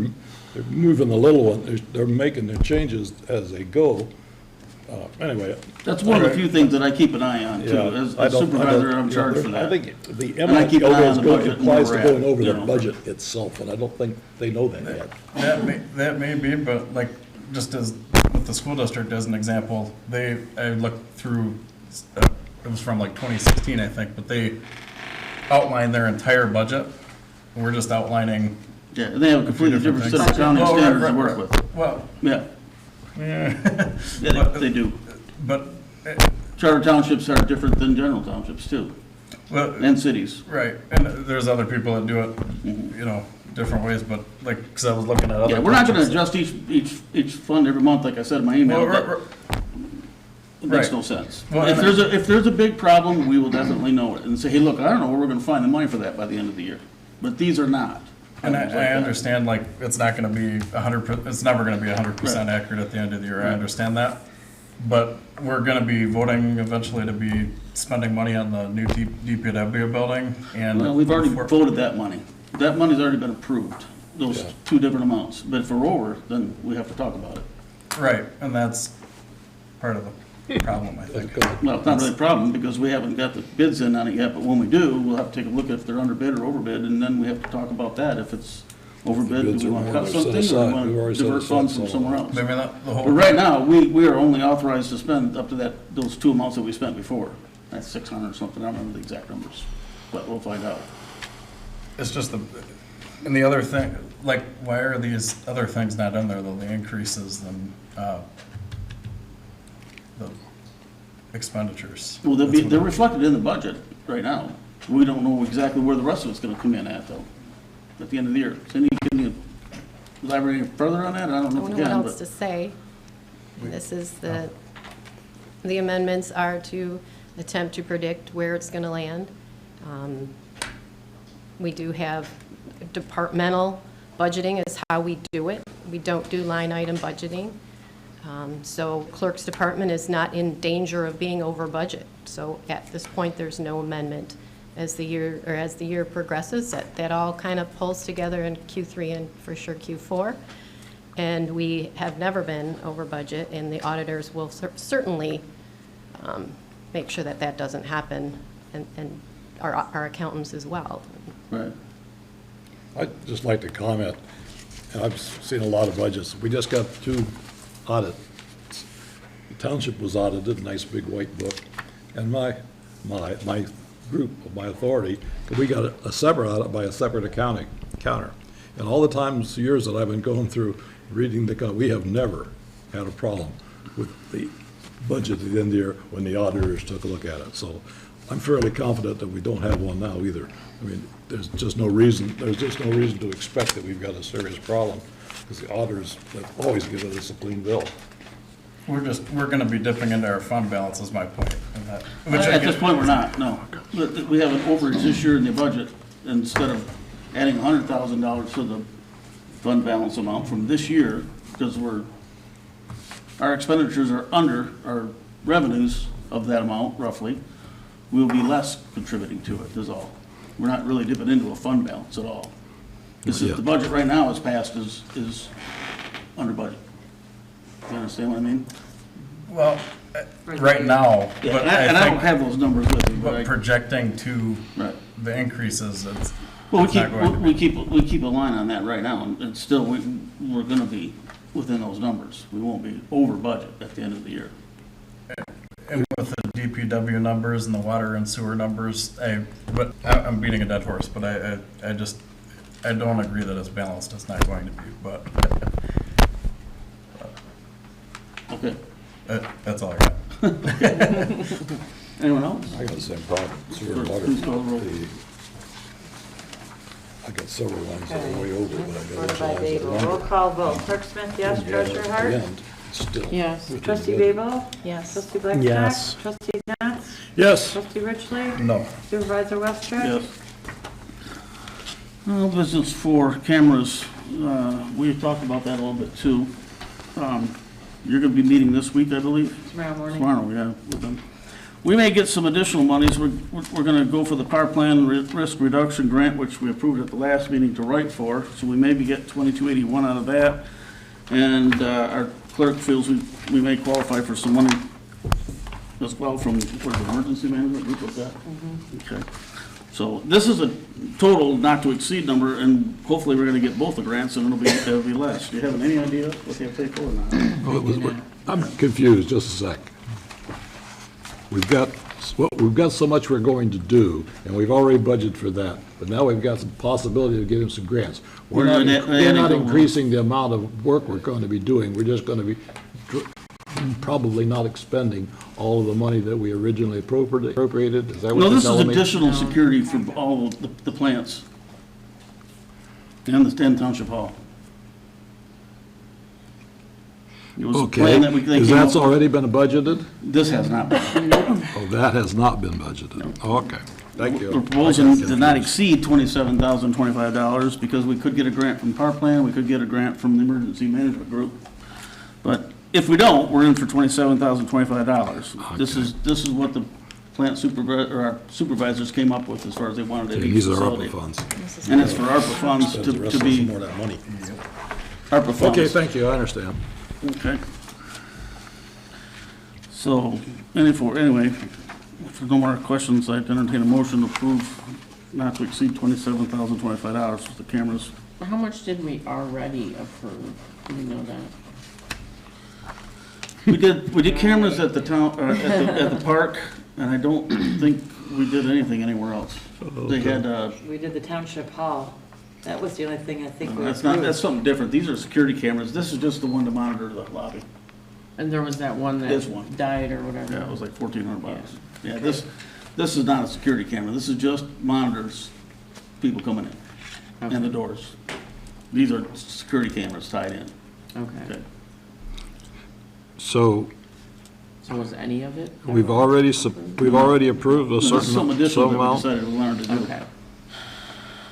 [SPEAKER 5] moving the little one. They're making their changes as they go. Anyway.
[SPEAKER 1] That's one of the few things that I keep an eye on too.
[SPEAKER 5] Yeah,
[SPEAKER 1] As
[SPEAKER 5] I don't-
[SPEAKER 1] supervisor,
[SPEAKER 5] I don't-
[SPEAKER 1] I'm charged
[SPEAKER 5] yeah,
[SPEAKER 1] for that.
[SPEAKER 5] I think the
[SPEAKER 1] And I keep
[SPEAKER 5] imminent
[SPEAKER 1] an eye on the budget and
[SPEAKER 5] applies to
[SPEAKER 1] where we're
[SPEAKER 5] going
[SPEAKER 1] at,
[SPEAKER 5] over
[SPEAKER 1] you
[SPEAKER 5] the
[SPEAKER 1] know.
[SPEAKER 5] budget itself, and I don't think they know that yet.
[SPEAKER 7] That may be, but just as with the school district as an example, I looked through, it was from 2016, I think, but they outlined their entire budget we're just outlining.
[SPEAKER 1] Yeah, and they have a completely different set of
[SPEAKER 7] things.
[SPEAKER 1] accounting
[SPEAKER 7] Oh, right,
[SPEAKER 1] standards to
[SPEAKER 7] right,
[SPEAKER 1] work
[SPEAKER 7] right.
[SPEAKER 1] with.
[SPEAKER 7] Well,
[SPEAKER 1] Yeah,
[SPEAKER 7] yeah.
[SPEAKER 1] yeah, they do.
[SPEAKER 7] But,
[SPEAKER 1] Charter townships are different than general townships too,
[SPEAKER 7] well,
[SPEAKER 1] and cities.
[SPEAKER 7] right, and there's other people that do it, you know, different ways, but like, because I was looking at other.
[SPEAKER 1] Yeah, we're not gonna
[SPEAKER 7] townships.
[SPEAKER 1] adjust each fund every month, like I said in my email,
[SPEAKER 7] Well,
[SPEAKER 1] but it makes
[SPEAKER 7] right.
[SPEAKER 1] no sense.
[SPEAKER 7] Well,
[SPEAKER 1] If
[SPEAKER 7] and
[SPEAKER 1] if there's a big problem, we will definitely know it and say, hey, look, I don't know where we're gonna find the money for that by the end of the year. But these are not.
[SPEAKER 7] And
[SPEAKER 1] items like
[SPEAKER 7] I
[SPEAKER 1] that.
[SPEAKER 7] understand, like, it's not gonna be 100%, it's never gonna be 100% accurate at the end of the year, I
[SPEAKER 1] Right.
[SPEAKER 7] understand that. But we're gonna be voting eventually to be spending money on the new DPW building, and.
[SPEAKER 1] Well, we've already
[SPEAKER 7] before-
[SPEAKER 1] voted that money. That money's already been approved, those
[SPEAKER 5] Yeah.
[SPEAKER 1] two different amounts. But if we're over, then we have to talk about it.
[SPEAKER 7] Right, and that's part of the problem, I think.
[SPEAKER 1] Well, it's not really a problem, because we haven't got the bids in on it yet, but when we do, we'll have to take a look if they're underbid or overbid, and then we have to talk about that. If it's overbid,
[SPEAKER 5] bids
[SPEAKER 1] do we
[SPEAKER 5] are
[SPEAKER 1] want to
[SPEAKER 5] more
[SPEAKER 1] cut
[SPEAKER 5] than set
[SPEAKER 1] something, or
[SPEAKER 5] aside.
[SPEAKER 1] do we
[SPEAKER 5] We've
[SPEAKER 1] want
[SPEAKER 5] already
[SPEAKER 1] to
[SPEAKER 5] set
[SPEAKER 1] divert
[SPEAKER 5] aside
[SPEAKER 1] funds from
[SPEAKER 5] some.
[SPEAKER 1] somewhere else?
[SPEAKER 7] I mean, the whole.
[SPEAKER 1] But right now, we are only authorized to spend up to those two amounts that we spent before. That's 600 or something, I don't remember the exact numbers, but we'll find out.
[SPEAKER 7] It's just and the other thing, like, why are these other things not in there, though, the increases and, the expenditures?
[SPEAKER 1] Well,
[SPEAKER 7] That's
[SPEAKER 1] they're
[SPEAKER 7] what-
[SPEAKER 1] reflected in the budget right now. We don't know exactly where the rest of it's gonna come in at, though, at the end of the year. Cindy, can you elaborate any further on that? I don't
[SPEAKER 10] I
[SPEAKER 1] know
[SPEAKER 10] don't
[SPEAKER 1] if
[SPEAKER 10] know
[SPEAKER 1] you
[SPEAKER 10] what
[SPEAKER 1] can,
[SPEAKER 10] else to
[SPEAKER 1] but.
[SPEAKER 10] say. This is the amendments are to attempt to predict where it's going to land. We do have departmental budgeting is how we do it. We don't do line item budgeting. So clerk's department is not in danger of being over budget. So at this point, there's no amendment. As the year progresses, that all kind of pulls together in Q3 and for sure Q4. And we have never been over budget, and the auditors will certainly make sure that that doesn't happen, and our accountants as well.
[SPEAKER 1] Right.
[SPEAKER 5] I'd just like to comment, and I've seen a lot of budgets. We just got 2 audits. The township was audited, nice big white book, and my group, my authority, we got a separate audit by a separate accounting counter. And all the years that I've been going through reading we have never had a problem with the budget at the end of the year when the auditors took a look at it. So I'm fairly confident that we don't have one now either. I mean, there's just no reason to expect that we've got a serious problem, because the auditors have always given us a clean bill.
[SPEAKER 7] We're gonna be dipping into our fund balance is my point. And that- which I
[SPEAKER 1] At this
[SPEAKER 7] get-
[SPEAKER 1] point, we're not, no. But we have an overage this year in the budget, instead of adding $100,000 to the fund balance amount from this year, because our expenditures are under our revenues of that amount, roughly, we'll be less contributing to it, is all. We're not really dipping into a fund balance at all. This is, the budget right now is passed is under budget. You understand what I mean?
[SPEAKER 7] Well, right now,
[SPEAKER 1] Yeah,
[SPEAKER 7] but
[SPEAKER 1] and I don't
[SPEAKER 7] think,
[SPEAKER 1] have those numbers with me, but
[SPEAKER 7] but projecting to
[SPEAKER 1] right.
[SPEAKER 7] the increases, it's.
[SPEAKER 1] Well,
[SPEAKER 7] it's not going to be.
[SPEAKER 1] we keep a line on that right now, and still, we're gonna be within those numbers. We won't be over budget at the end of the year.
[SPEAKER 7] And with the DPW numbers and the water and sewer numbers, I'm beating a dead horse, but I don't agree that it's balanced, it's not going to be, but
[SPEAKER 1] Okay.
[SPEAKER 7] that's all I got.
[SPEAKER 1] Anyone else?
[SPEAKER 5] I got the same problem, sewer and water.
[SPEAKER 1] Please call the roll.
[SPEAKER 5] I got several lines that are way over, but I got
[SPEAKER 2] Voted
[SPEAKER 5] other
[SPEAKER 2] by
[SPEAKER 5] lines that
[SPEAKER 2] Babel.
[SPEAKER 5] are
[SPEAKER 2] Roll
[SPEAKER 5] under.
[SPEAKER 2] call vote. Clerk Smith, yes. Treasurer
[SPEAKER 5] At the
[SPEAKER 2] Hart?
[SPEAKER 5] end, it's still
[SPEAKER 8] Yes.
[SPEAKER 5] within
[SPEAKER 2] Trustee
[SPEAKER 5] the budget.
[SPEAKER 2] Babel?
[SPEAKER 8] Yes.
[SPEAKER 2] Trustee Blackstock?
[SPEAKER 3] Yes.
[SPEAKER 2] Trustee Natz?
[SPEAKER 5] Yes.
[SPEAKER 2] Trustee Richley?
[SPEAKER 7] No.
[SPEAKER 2] Supervisor Westrich?
[SPEAKER 1] Yes. Business 4, cameras, we talked about that a little bit too. You're gonna be meeting this week, I believe?
[SPEAKER 2] Tomorrow morning.
[SPEAKER 1] Tomorrow, yeah, with them. We may get some additional monies. We're gonna go for the power plan risk reduction grant, which we approved at the last meeting to write for, so we maybe get 2281 out of that. And our clerk feels we may qualify for some money as well from, what is it, emergency management group with that? Okay. So this is a total not to exceed number, and hopefully we're gonna get both the grants, and it'll be less. Do you have any idea what they have to pay for or not?
[SPEAKER 5] I'm confused, just a sec. We've got we've got so much we're going to do, and we've already budgeted for that, but now we've got some possibility of getting some grants. We're not increasing the amount of work we're going to be doing, we're just going to be probably not expending all of the money that we originally appropriated, is that what
[SPEAKER 1] No,
[SPEAKER 5] you're
[SPEAKER 1] this is
[SPEAKER 5] telling me?
[SPEAKER 1] additional security for all of the plants and the Stanton Township Hall. It was a
[SPEAKER 5] Okay,
[SPEAKER 1] plan that they
[SPEAKER 5] is
[SPEAKER 1] came
[SPEAKER 5] that's
[SPEAKER 1] up with.
[SPEAKER 5] already been budgeted?
[SPEAKER 1] This has not been.
[SPEAKER 5] Oh, that has not been budgeted, okay, thank you.
[SPEAKER 1] We're proposing to not exceed $27,025 because we could get a grant from Power Plan, we could get a grant from the Emergency Management Group. But if we don't, we're in for $27,025. This is what the plant supervisor, or our supervisors came up with as far as they wanted to
[SPEAKER 5] Okay,
[SPEAKER 1] be
[SPEAKER 5] these are
[SPEAKER 1] facility.
[SPEAKER 5] ARPA funds.
[SPEAKER 1] And it's for ARPA funds
[SPEAKER 5] Spend the
[SPEAKER 1] to
[SPEAKER 5] rest of
[SPEAKER 1] be,
[SPEAKER 5] some more of that money.
[SPEAKER 1] ARPA funds.
[SPEAKER 5] Okay, thank you, I understand.
[SPEAKER 1] Okay. So, anyway, if there's no more questions, I'd entertain a motion to approve not to exceed $27,025 for the cameras.
[SPEAKER 8] How much did we already approve? Do we know that?
[SPEAKER 1] We did cameras at the town, at the park, and I don't think we did anything anywhere else. They had,
[SPEAKER 2] We did the township hall. That was the only thing I think we
[SPEAKER 1] that's
[SPEAKER 2] approved.
[SPEAKER 1] something different. These are security cameras. This is just the one to monitor the lobby.
[SPEAKER 8] And there was that one
[SPEAKER 1] This one.
[SPEAKER 8] that died or whatever.
[SPEAKER 1] Yeah, it was like $1,400. Yeah, this is not a security camera. This is just monitors people coming in and the doors. These are security cameras tied in.
[SPEAKER 8] Okay.
[SPEAKER 5] So,
[SPEAKER 8] So was any of it?
[SPEAKER 5] we've already approved a
[SPEAKER 1] This is
[SPEAKER 5] certain
[SPEAKER 1] some additional
[SPEAKER 5] some
[SPEAKER 1] that we
[SPEAKER 5] amount?
[SPEAKER 1] decided to learn to do.
[SPEAKER 8] Okay.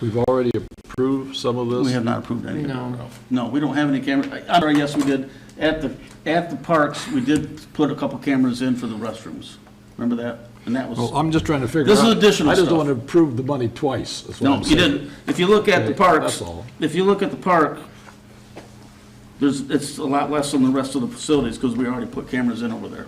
[SPEAKER 5] We've already approved some of this?
[SPEAKER 1] We have not approved any.
[SPEAKER 8] No.
[SPEAKER 1] No, we don't have any camera. I'm sorry, yes, we did. At the parks, we did put a couple cameras in for the restrooms. Remember that? And that was,
[SPEAKER 5] Well, I'm just trying to figure out.
[SPEAKER 1] This is additional
[SPEAKER 5] I just don't
[SPEAKER 1] stuff.
[SPEAKER 5] want to approve the money twice, that's what
[SPEAKER 1] no,
[SPEAKER 5] I'm
[SPEAKER 1] you
[SPEAKER 5] saying.
[SPEAKER 1] didn't. If you look at the
[SPEAKER 5] Okay,
[SPEAKER 1] parks,
[SPEAKER 5] that's all.
[SPEAKER 1] if you look at the park, it's a lot less than the rest of the facilities because we already put cameras in over there.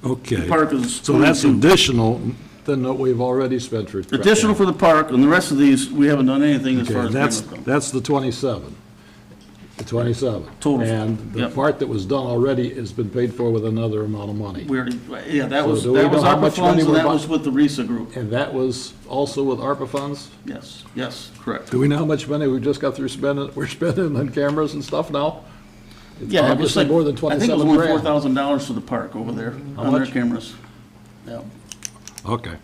[SPEAKER 5] Okay.
[SPEAKER 1] The park is
[SPEAKER 5] So that's
[SPEAKER 1] 22.
[SPEAKER 5] additional than what we've already spent for.
[SPEAKER 1] Additional for the park, and the rest of these, we haven't done anything as far
[SPEAKER 5] Okay,
[SPEAKER 1] as
[SPEAKER 5] that's,
[SPEAKER 1] cameras go.
[SPEAKER 5] that's the 27. The 27.
[SPEAKER 1] Total.
[SPEAKER 5] And the
[SPEAKER 1] Yep.
[SPEAKER 5] part that was done already has been paid for with another amount of money.
[SPEAKER 1] We already, yeah, that
[SPEAKER 5] So
[SPEAKER 1] was
[SPEAKER 5] do we know how
[SPEAKER 1] ARPA
[SPEAKER 5] much money
[SPEAKER 1] funds, and
[SPEAKER 5] we're
[SPEAKER 1] that
[SPEAKER 5] bu-
[SPEAKER 1] was with the RISA group.
[SPEAKER 5] And that was also with ARPA funds?
[SPEAKER 1] Yes, correct.
[SPEAKER 5] Do we know how much money we just got through spending, we're spending on cameras and stuff now? It's
[SPEAKER 1] Yeah, it was
[SPEAKER 5] obviously
[SPEAKER 1] like,
[SPEAKER 5] more than
[SPEAKER 1] I think it was
[SPEAKER 5] 27
[SPEAKER 1] only
[SPEAKER 5] grand.
[SPEAKER 1] $4,000 for the park over there,
[SPEAKER 5] How
[SPEAKER 1] on their
[SPEAKER 5] much?
[SPEAKER 1] cameras. Yeah.
[SPEAKER 5] Okay.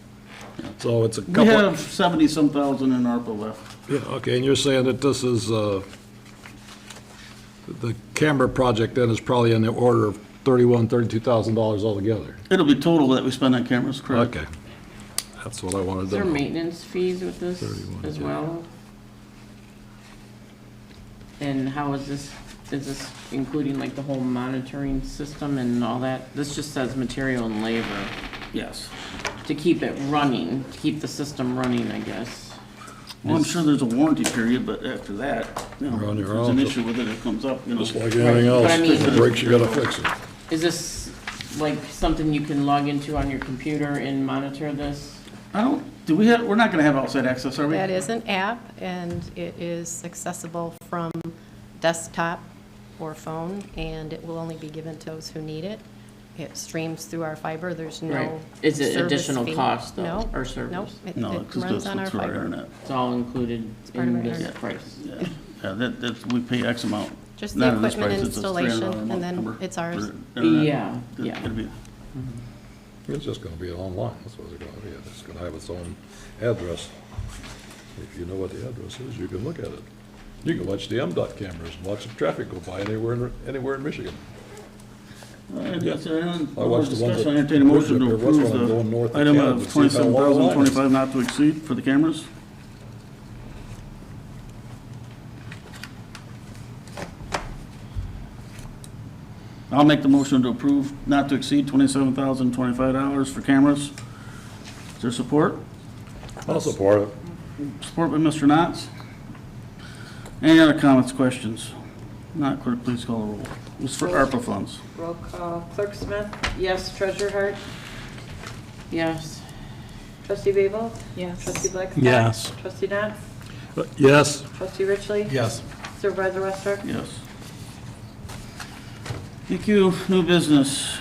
[SPEAKER 5] So it's a
[SPEAKER 1] We
[SPEAKER 5] couple,
[SPEAKER 1] have 70-some thousand in ARPA left.
[SPEAKER 5] yeah, okay, and you're saying that this is, the camera project then is probably in the order of $32,000 altogether?
[SPEAKER 1] It'll be total that we spend on cameras, correct?
[SPEAKER 5] Okay. That's what I wanted
[SPEAKER 8] Is
[SPEAKER 5] to
[SPEAKER 8] there
[SPEAKER 5] know.
[SPEAKER 8] maintenance fees with this
[SPEAKER 5] 31,
[SPEAKER 8] as
[SPEAKER 5] yeah.
[SPEAKER 8] well? And how is this including like the whole monitoring system and all that? This just says material and labor
[SPEAKER 1] Yes.
[SPEAKER 8] to keep it running, to keep the system running, I guess.
[SPEAKER 1] Well, I'm sure there's a warranty period, but after that, you know,
[SPEAKER 5] You're on
[SPEAKER 1] if
[SPEAKER 5] your
[SPEAKER 1] there's an
[SPEAKER 5] own.
[SPEAKER 1] issue with it, it comes up, you know.
[SPEAKER 5] Just like anything else,
[SPEAKER 8] But I mean-
[SPEAKER 5] if it breaks, you gotta fix it.
[SPEAKER 8] Is this like something you can log into on your computer and monitor this?
[SPEAKER 1] We're not gonna have outside access, are we?
[SPEAKER 10] That is an app, and it is accessible from desktop or phone, and it will only be given to those who need it. It streams through our fiber, there's
[SPEAKER 8] Right.
[SPEAKER 10] no
[SPEAKER 8] Is it
[SPEAKER 10] service
[SPEAKER 8] additional
[SPEAKER 10] fee.
[SPEAKER 8] cost though,
[SPEAKER 10] No,
[SPEAKER 8] or service?
[SPEAKER 10] no, it
[SPEAKER 1] No,
[SPEAKER 10] it
[SPEAKER 1] because
[SPEAKER 10] runs
[SPEAKER 1] that's
[SPEAKER 10] on our
[SPEAKER 1] through our
[SPEAKER 10] fiber.
[SPEAKER 1] internet.
[SPEAKER 8] It's all included
[SPEAKER 10] part of
[SPEAKER 8] in
[SPEAKER 10] our
[SPEAKER 8] this
[SPEAKER 10] internet.
[SPEAKER 8] price?
[SPEAKER 1] Yeah, we pay X amount.
[SPEAKER 10] Just the
[SPEAKER 1] Not in this
[SPEAKER 10] equipment
[SPEAKER 1] price, it's a
[SPEAKER 10] installation,
[SPEAKER 1] $300 a
[SPEAKER 10] and
[SPEAKER 1] month
[SPEAKER 10] then
[SPEAKER 1] number
[SPEAKER 10] it's ours.
[SPEAKER 1] for internet.
[SPEAKER 8] Yeah, yeah.
[SPEAKER 1] It'll be-
[SPEAKER 5] It's just gonna be online, that's what it's gonna be, it's gonna have its own address. If you know what the address is, you can look at it. You can watch the MDOT cameras and watch the traffic go by anywhere in Michigan.
[SPEAKER 1] Yes, I
[SPEAKER 5] watched the ones
[SPEAKER 1] discussion, I
[SPEAKER 5] at
[SPEAKER 1] entertain a motion to
[SPEAKER 5] Bridge up here, what's
[SPEAKER 1] approve
[SPEAKER 5] one going north
[SPEAKER 1] the
[SPEAKER 5] of
[SPEAKER 1] item
[SPEAKER 5] Canada,
[SPEAKER 1] of
[SPEAKER 5] see how long the line is.
[SPEAKER 1] $27,025 not to exceed for the cameras. I'll make the motion to approve not to exceed $27,025 for cameras. Is there support?
[SPEAKER 5] I'll support it.
[SPEAKER 1] Support by Mr. Knotts. Any other comments, questions? Not clerk, please call the roll. This is for ARPA funds.
[SPEAKER 2] Roll call. Clerk Smith? Yes. Treasurer Hart?
[SPEAKER 8] Yes.
[SPEAKER 2] Trustee Babel?
[SPEAKER 9] Yes.
[SPEAKER 2] Trustee Blackstock?
[SPEAKER 3] Yes.
[SPEAKER 2] Trustee Knotts?
[SPEAKER 5] Yes,
[SPEAKER 2] Trustee Richley?
[SPEAKER 7] Yes.
[SPEAKER 2] Supervisor Wester?
[SPEAKER 1] Yes. Thank you. New business.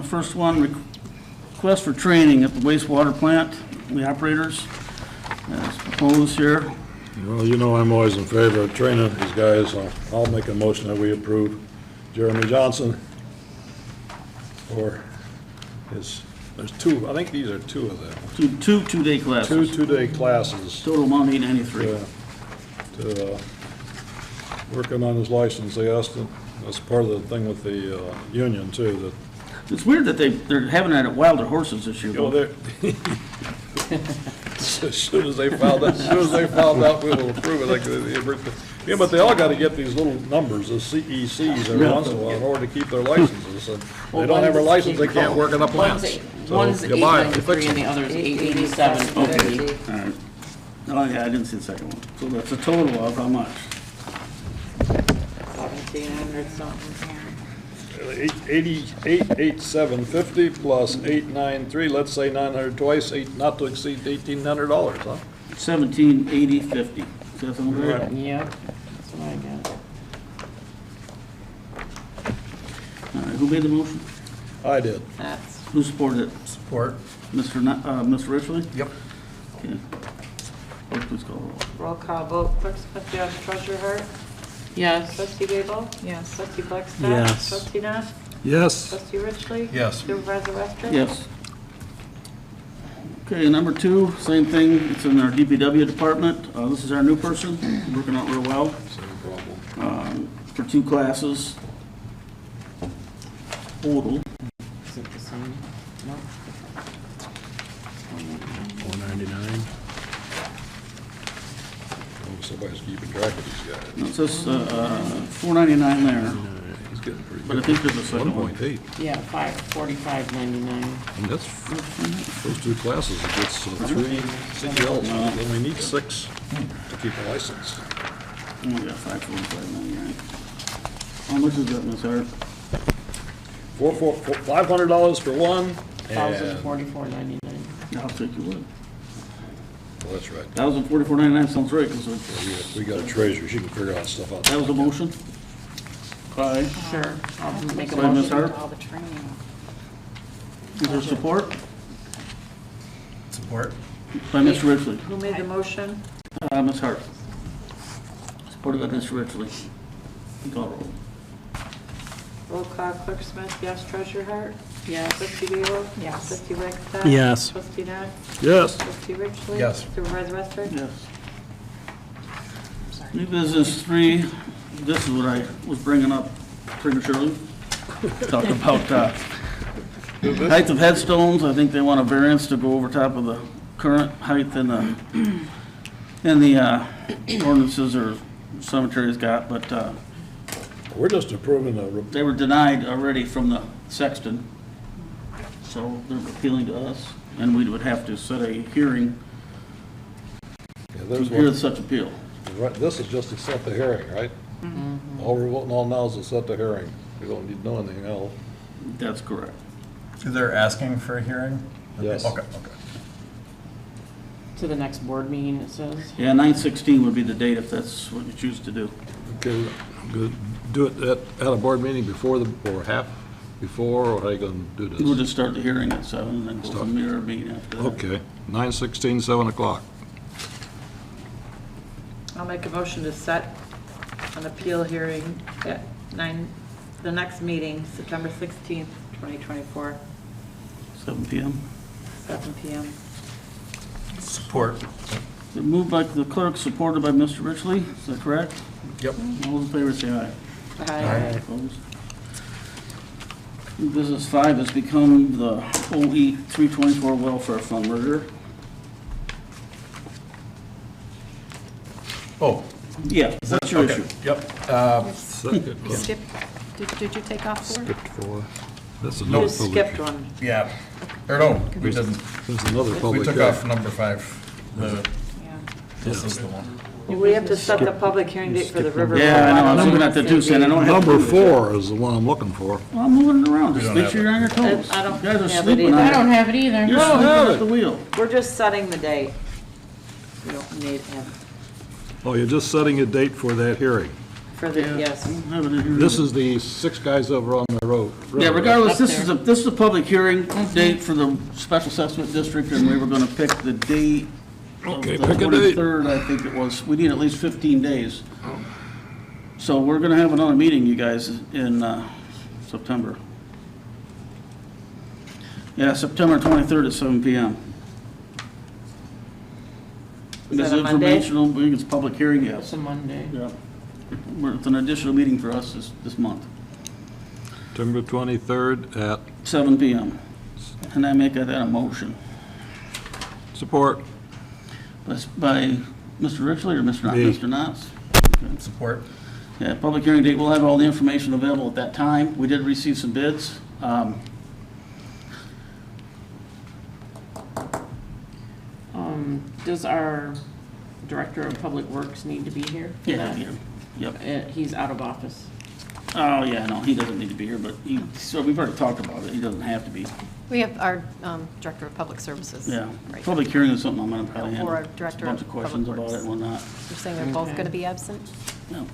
[SPEAKER 1] First one, request for training at the wastewater plant, the operators, as proposed here.
[SPEAKER 5] Well, you know I'm always in favor of training these guys, so I'll make a motion that we approve Jeremy Johnson for his, there's two, I think these are two of them.
[SPEAKER 1] Two-day classes.
[SPEAKER 5] Two two-day classes
[SPEAKER 1] Total amount 893.
[SPEAKER 5] to working on his license. They asked him, that's part of the thing with the union too, that
[SPEAKER 1] It's weird that they're having it at Wilder Horses this year.
[SPEAKER 5] you know,
[SPEAKER 1] though.
[SPEAKER 5] they're, as soon as they found out, we will approve it, yeah, but they all gotta get these little numbers, the CECs every once in a while in order to keep their licenses. And they don't have a license, they can't work in a plant. So,
[SPEAKER 8] One's
[SPEAKER 5] goodbye.
[SPEAKER 8] 893 and the other's 887.
[SPEAKER 1] Okay, all right. Oh, yeah, I didn't see the second one. So that's a total of how much?
[SPEAKER 2] 1,700 something.
[SPEAKER 5] 88750 plus 893, let's say 900 twice, not to exceed $1,800, huh?
[SPEAKER 1] 1780.50. Does that sound right?
[SPEAKER 8] Yep, that's what I got.
[SPEAKER 1] All right, who made the motion?
[SPEAKER 5] I did.
[SPEAKER 2] That's
[SPEAKER 1] Who supported it?
[SPEAKER 7] Support.
[SPEAKER 1] Mr. Richley?
[SPEAKER 7] Yep.
[SPEAKER 1] Okay. Clerk, please call the roll.
[SPEAKER 2] roll call vote. Clerk Smith, yes. Treasurer Hart?
[SPEAKER 8] Yes.
[SPEAKER 2] Trustee Gable?
[SPEAKER 9] Yes.
[SPEAKER 2] Trustee Blackstock?
[SPEAKER 3] Yes.
[SPEAKER 2] Trustee Ness?
[SPEAKER 5] Yes.
[SPEAKER 2] Trustee Richley?
[SPEAKER 7] Yes.
[SPEAKER 2] Supervisor Wester?
[SPEAKER 1] Yes. Okay, number 2, same thing, it's in our DPW department. This is our new person, working out real well,
[SPEAKER 5] Same problem.
[SPEAKER 1] for 2 classes. Total,
[SPEAKER 8] Is it the same? No.
[SPEAKER 5] 499. Oh, somebody's keeping track of these guys.
[SPEAKER 1] no, it says, $499 there,
[SPEAKER 5] He's getting pretty
[SPEAKER 1] but I
[SPEAKER 5] good.
[SPEAKER 1] think there's a second one.
[SPEAKER 5] 1.8.
[SPEAKER 8] Yeah, 45.99.
[SPEAKER 5] And that's, those 2 classes, it gets 3 CDLs. We only need 6 to keep a license.
[SPEAKER 1] Oh, yeah, $545.99. How much is that, Ms. Hart?
[SPEAKER 5] $500 for one, and,
[SPEAKER 8] $1,044.99.
[SPEAKER 1] I'll take your word.
[SPEAKER 5] well, that's right.
[SPEAKER 1] $1,044.99 sounds right, because
[SPEAKER 5] We got a treasurer, she can figure out stuff out.
[SPEAKER 1] that was a motion. Aye.
[SPEAKER 8] Sure, I'll make a
[SPEAKER 1] By Ms.
[SPEAKER 8] motion.
[SPEAKER 1] Hart,
[SPEAKER 9] All the training.
[SPEAKER 1] is there support?
[SPEAKER 7] Support.
[SPEAKER 1] By Mr. Richley.
[SPEAKER 2] Who made the motion?
[SPEAKER 1] Ms. Hart. Supported by Mr. Richley. Call roll.
[SPEAKER 2] Roll call. Clerk Smith, yes. Treasurer Hart?
[SPEAKER 8] Yes.
[SPEAKER 2] Trustee Gable?
[SPEAKER 9] Yes.
[SPEAKER 2] Trustee Blackstock?
[SPEAKER 3] Yes.
[SPEAKER 2] Trustee Ness?
[SPEAKER 5] Yes.
[SPEAKER 2] Trustee Richley?
[SPEAKER 7] Yes.
[SPEAKER 2] Supervisor Wester?
[SPEAKER 1] Yes. New business 3, this is what I was bringing up prematurely. Talking about height of headstones. I think they want a variance to go over top of the current height in the ordinances or cemeteries got, but
[SPEAKER 5] We're just approving the,
[SPEAKER 1] they were denied already from the sexton. So they're appealing to us, and we would have to set a hearing
[SPEAKER 5] yeah,
[SPEAKER 1] to
[SPEAKER 5] there's
[SPEAKER 1] hear
[SPEAKER 5] one,
[SPEAKER 1] such appeal.
[SPEAKER 5] right, this is just to set the hearing, right? All we're voting on now is to set the hearing. We don't need to know anything else.
[SPEAKER 1] That's correct.
[SPEAKER 7] They're asking for a hearing?
[SPEAKER 5] Yes.
[SPEAKER 7] Okay, okay.
[SPEAKER 8] To the next board meeting, it says.
[SPEAKER 1] Yeah, 9/16 would be the date if that's what you choose to do.
[SPEAKER 5] Okay, good. Do it at a board meeting before or half before, or how you gonna do this?
[SPEAKER 1] We'll just start the hearing at 7 and then go from there, meeting after that.
[SPEAKER 5] Okay, 9/16, 7 o'clock.
[SPEAKER 2] I'll make a motion to set an appeal hearing at the next meeting, September 16th, 2024,
[SPEAKER 1] 7 PM.
[SPEAKER 2] 7 PM.
[SPEAKER 7] Support.
[SPEAKER 1] Been moved by the clerk, supported by Mr. Richley, is that correct?
[SPEAKER 7] Yep.
[SPEAKER 1] All those in favor say aye.
[SPEAKER 2] Aye.
[SPEAKER 1] Opposed? New business 5 has become the OE 324 Welfare Fund merger.
[SPEAKER 7] Oh.
[SPEAKER 1] Yeah, what's your
[SPEAKER 7] okay.
[SPEAKER 1] issue?
[SPEAKER 7] Yep.
[SPEAKER 5] Second.
[SPEAKER 10] Skip, did you take off 4?
[SPEAKER 5] Skipped 4. That's
[SPEAKER 2] You
[SPEAKER 5] another
[SPEAKER 2] just
[SPEAKER 5] public.
[SPEAKER 2] skipped one.
[SPEAKER 7] Yeah. Or no, we didn't.
[SPEAKER 5] That's another
[SPEAKER 7] We
[SPEAKER 5] public.
[SPEAKER 7] took
[SPEAKER 5] hearing.
[SPEAKER 7] off number 5.
[SPEAKER 9] Yeah.
[SPEAKER 7] This is the one.
[SPEAKER 2] We have to set the public hearing date for the river.
[SPEAKER 1] Yeah, I know, I was looking at that too, saying I don't have. to
[SPEAKER 5] Number
[SPEAKER 1] do this yet.
[SPEAKER 5] 4 is the one I'm looking for.
[SPEAKER 1] Well, I'm moving it around, just
[SPEAKER 7] don't
[SPEAKER 1] make
[SPEAKER 7] have
[SPEAKER 1] sure
[SPEAKER 7] it.
[SPEAKER 1] you're on your toes.
[SPEAKER 2] I don't
[SPEAKER 1] You guys are
[SPEAKER 2] have it
[SPEAKER 1] sleeping
[SPEAKER 2] either.
[SPEAKER 1] on
[SPEAKER 8] I
[SPEAKER 1] it.
[SPEAKER 8] don't have it either.
[SPEAKER 1] You're sleeping at the wheel.
[SPEAKER 2] We're just setting the date. We don't need him
[SPEAKER 5] Oh, you're just setting a date for that hearing.
[SPEAKER 2] For the, yes.
[SPEAKER 1] Have it in here.
[SPEAKER 5] This is the 6 guys over on the road.
[SPEAKER 1] Yeah, regardless,
[SPEAKER 8] Up
[SPEAKER 1] this is a public hearing date for the special assessment district, and we were gonna pick the date of
[SPEAKER 5] Okay,
[SPEAKER 1] the
[SPEAKER 5] pick a date.
[SPEAKER 1] 23rd, I think it was. We need at least 15 days. So we're gonna have another meeting, you guys, in September. Yeah, September 23rd at 7 PM.
[SPEAKER 2] Is that
[SPEAKER 1] It's
[SPEAKER 2] a Monday?
[SPEAKER 1] informational, I think it's a public hearing, yes.
[SPEAKER 8] It's a Monday.
[SPEAKER 1] Yeah. It's an additional meeting for us this month,
[SPEAKER 5] September 23rd at
[SPEAKER 1] 7 PM. And I make that a motion.
[SPEAKER 5] support.
[SPEAKER 1] That's by Mr. Richley or Mr. Knott?
[SPEAKER 5] Me.
[SPEAKER 1] Mr. Knotts?
[SPEAKER 7] Support.
[SPEAKER 1] Yeah, public hearing date, we'll have all the information available at that time. We did receive some bids.
[SPEAKER 8] Does our Director of Public Works need to be here for
[SPEAKER 1] Yeah,
[SPEAKER 8] that?
[SPEAKER 1] yeah, yep.
[SPEAKER 8] He's out of office.
[SPEAKER 1] Oh, yeah, no, he doesn't need to be here, but so we've already talked about it. He doesn't have to be.
[SPEAKER 10] We have our Director of Public Services.
[SPEAKER 1] Yeah.
[SPEAKER 10] Right.
[SPEAKER 1] Public hearing is something I'm gonna probably
[SPEAKER 10] Or
[SPEAKER 1] handle.
[SPEAKER 10] our Director
[SPEAKER 1] A bunch
[SPEAKER 10] of
[SPEAKER 1] of questions
[SPEAKER 10] Public
[SPEAKER 1] about it
[SPEAKER 10] Works.
[SPEAKER 1] and whatnot.
[SPEAKER 10] You're saying they're both
[SPEAKER 8] Okay.
[SPEAKER 10] going to be absent?
[SPEAKER 1] No.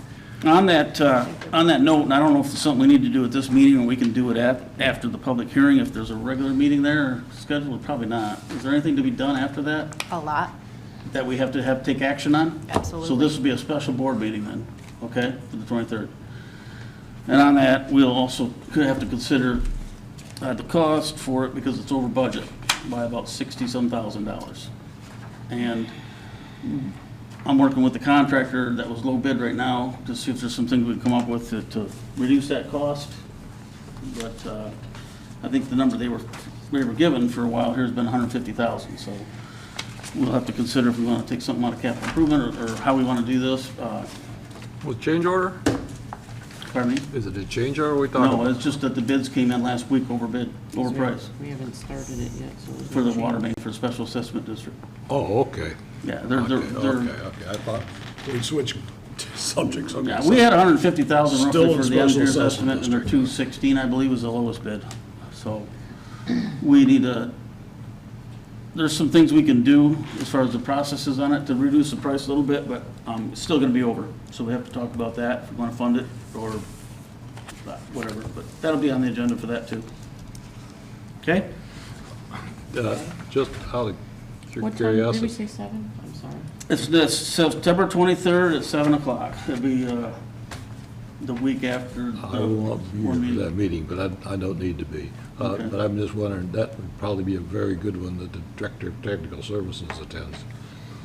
[SPEAKER 1] On that note, and I don't know if it's something we need to do at this meeting, or we can do it after the public hearing, if there's a regular meeting there scheduled, probably not. Is there anything to be done after that,
[SPEAKER 10] A lot,
[SPEAKER 1] that we have to take action on? So
[SPEAKER 10] absolutely.
[SPEAKER 1] this will be a special board meeting then, okay, for the 23rd. And on that, we'll also have to consider the cost for it, because it's over budget by about $60-some thousand. And I'm working with the contractor that was low bid right now to see if there's some things we can come up with to reduce that cost. But I think the number they were given for a while here has been 150,000, so we'll have to consider if we want to take something out of capital improvement or how we want to do this.
[SPEAKER 5] With change order?
[SPEAKER 1] Pardon me?
[SPEAKER 5] Is it a change order we talking
[SPEAKER 1] No,
[SPEAKER 5] about?
[SPEAKER 1] it's just that the bids came in last week overpriced
[SPEAKER 8] We haven't started it yet, so. there's
[SPEAKER 1] for
[SPEAKER 8] no
[SPEAKER 1] the
[SPEAKER 8] change.
[SPEAKER 1] water main for the special assessment district.
[SPEAKER 5] Oh, okay.
[SPEAKER 1] Yeah,
[SPEAKER 5] Okay, I thought we switched subjects. Okay,
[SPEAKER 1] yeah, we had 150,000
[SPEAKER 5] Still
[SPEAKER 1] roughly
[SPEAKER 5] in
[SPEAKER 1] for the
[SPEAKER 5] special
[SPEAKER 1] engineer's
[SPEAKER 5] assessment
[SPEAKER 1] estimate, and their
[SPEAKER 5] district.
[SPEAKER 1] 216, I believe, was the lowest bid. So we need there's some things we can do as far as the processes on it to reduce the price a little bit, but it's still gonna be over. So we have to talk about that, if we wanna fund it or whatever, but that'll be on the agenda for that too. Okay?
[SPEAKER 5] Just out of
[SPEAKER 8] What time, did we
[SPEAKER 5] curiosity.
[SPEAKER 8] say 7? I'm sorry.
[SPEAKER 1] It's this September 23rd at 7 o'clock. It'll be the week after the
[SPEAKER 5] I will not be
[SPEAKER 1] board
[SPEAKER 5] here for
[SPEAKER 1] meeting.
[SPEAKER 5] that meeting, but I don't need to be.
[SPEAKER 1] Okay.
[SPEAKER 5] But I'm just wondering, that would probably be a very good one that the Director of Technical Services attends.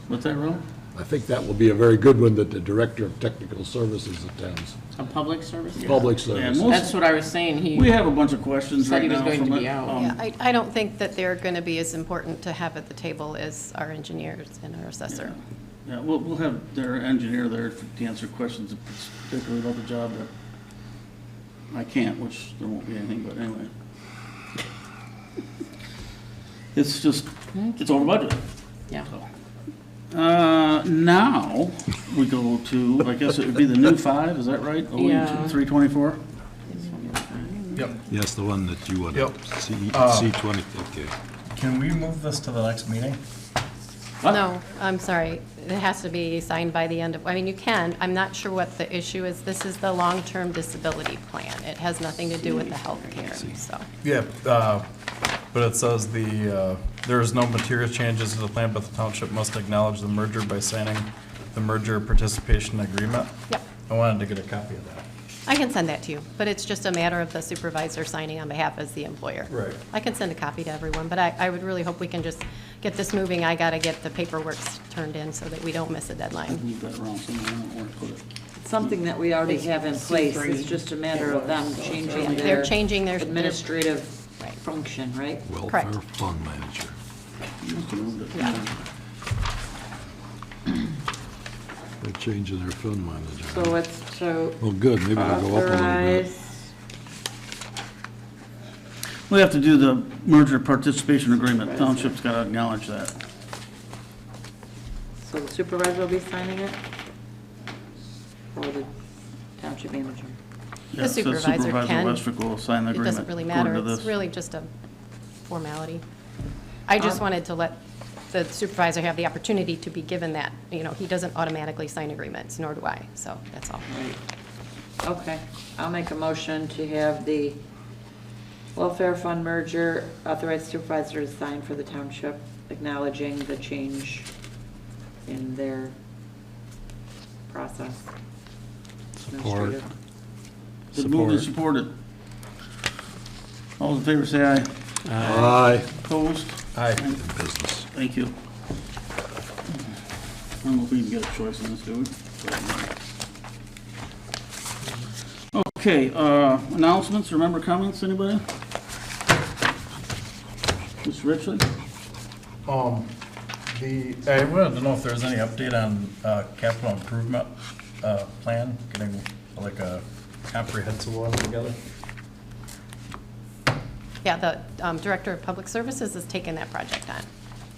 [SPEAKER 1] What's that, Ron?
[SPEAKER 5] I think that will be a very good one that the Director of Technical Services attends.
[SPEAKER 8] A public service?
[SPEAKER 5] Public
[SPEAKER 1] Yeah,
[SPEAKER 5] service.
[SPEAKER 1] most-
[SPEAKER 8] That's what I was saying,
[SPEAKER 1] We
[SPEAKER 8] he
[SPEAKER 1] have a bunch of questions
[SPEAKER 8] said
[SPEAKER 1] right
[SPEAKER 8] he was
[SPEAKER 1] now
[SPEAKER 8] going to
[SPEAKER 1] from
[SPEAKER 8] be
[SPEAKER 1] it.
[SPEAKER 8] out.
[SPEAKER 10] Yeah, I don't think that they're going to be as important to have at the table as our engineers and our assessor.
[SPEAKER 1] Yeah, we'll have their engineer there to answer questions, particularly about the job that I can't, which there won't be anything, but anyway. It's just, it's over budget.
[SPEAKER 8] Yeah.
[SPEAKER 1] Now, we go to, I guess it would be the new 5, is that right?
[SPEAKER 8] Yeah.
[SPEAKER 1] 324?
[SPEAKER 7] Yep.
[SPEAKER 5] Yes, the one that you want.
[SPEAKER 7] Yep.
[SPEAKER 5] C20, okay.
[SPEAKER 7] Can we move this to the next meeting?
[SPEAKER 1] What?
[SPEAKER 10] No, I'm sorry. It has to be signed by the end of, I mean, you can. I'm not sure what the issue is. This is the long-term disability plan. It has nothing to do with the health care, so.
[SPEAKER 7] Yeah, but it says there is no material changes to the plan, but the township must acknowledge the merger by signing the merger participation agreement.
[SPEAKER 10] Yep.
[SPEAKER 7] I wanted to get a copy of that.
[SPEAKER 10] I can send that to you, but it's just a matter of the supervisor signing on behalf as the employer.
[SPEAKER 7] Right.
[SPEAKER 10] I can send a copy to everyone, but I would really hope we can just get this moving. I got to get the paperwork turned in so that we don't miss a deadline.
[SPEAKER 1] Move that around somewhere, I don't know where to put it.
[SPEAKER 2] Something that we already have in place.
[SPEAKER 8] C3.
[SPEAKER 2] It's just a matter of them changing
[SPEAKER 10] They're
[SPEAKER 2] their
[SPEAKER 10] changing their.
[SPEAKER 2] administrative
[SPEAKER 10] Right.
[SPEAKER 2] function, right?
[SPEAKER 5] Welfare
[SPEAKER 10] Correct.
[SPEAKER 5] Fund Manager.
[SPEAKER 1] Must have moved it.
[SPEAKER 10] Yeah.
[SPEAKER 5] They're changing their fund manager.
[SPEAKER 2] So it's, so
[SPEAKER 5] Well, good, maybe they'll go up a little bit.
[SPEAKER 2] authorize,
[SPEAKER 1] We have to do the merger participation agreement. Township's got to acknowledge that.
[SPEAKER 2] so the supervisor will be signing it? Or the township manager?
[SPEAKER 1] Yeah, it says
[SPEAKER 10] supervisor can.
[SPEAKER 1] Westrick will sign the
[SPEAKER 10] It
[SPEAKER 1] agreement.
[SPEAKER 10] doesn't really
[SPEAKER 1] according
[SPEAKER 10] matter.
[SPEAKER 1] to
[SPEAKER 10] It's
[SPEAKER 1] this.
[SPEAKER 10] really just a formality. I just wanted to let the supervisor have the opportunity to be given that. You know, he doesn't automatically sign agreements, nor do I, so that's all.
[SPEAKER 2] Right. Okay, I'll make a motion to have the welfare fund merger authorized supervisor to sign for the township, acknowledging the change in their process.
[SPEAKER 3] Support.
[SPEAKER 1] Been moved and supported. All in favor, say aye.
[SPEAKER 5] Aye.
[SPEAKER 1] Opposed?
[SPEAKER 7] Aye.
[SPEAKER 5] Business.
[SPEAKER 1] Thank you. I don't know if we can get a choice in this, do we? Okay, announcements or member comments, anybody? Mr. Ritchie?
[SPEAKER 7] I wanted to know if there's any update on capital improvement plan, getting like a comprehensive one together.
[SPEAKER 10] Yeah, the Director of Public Services has taken that project on.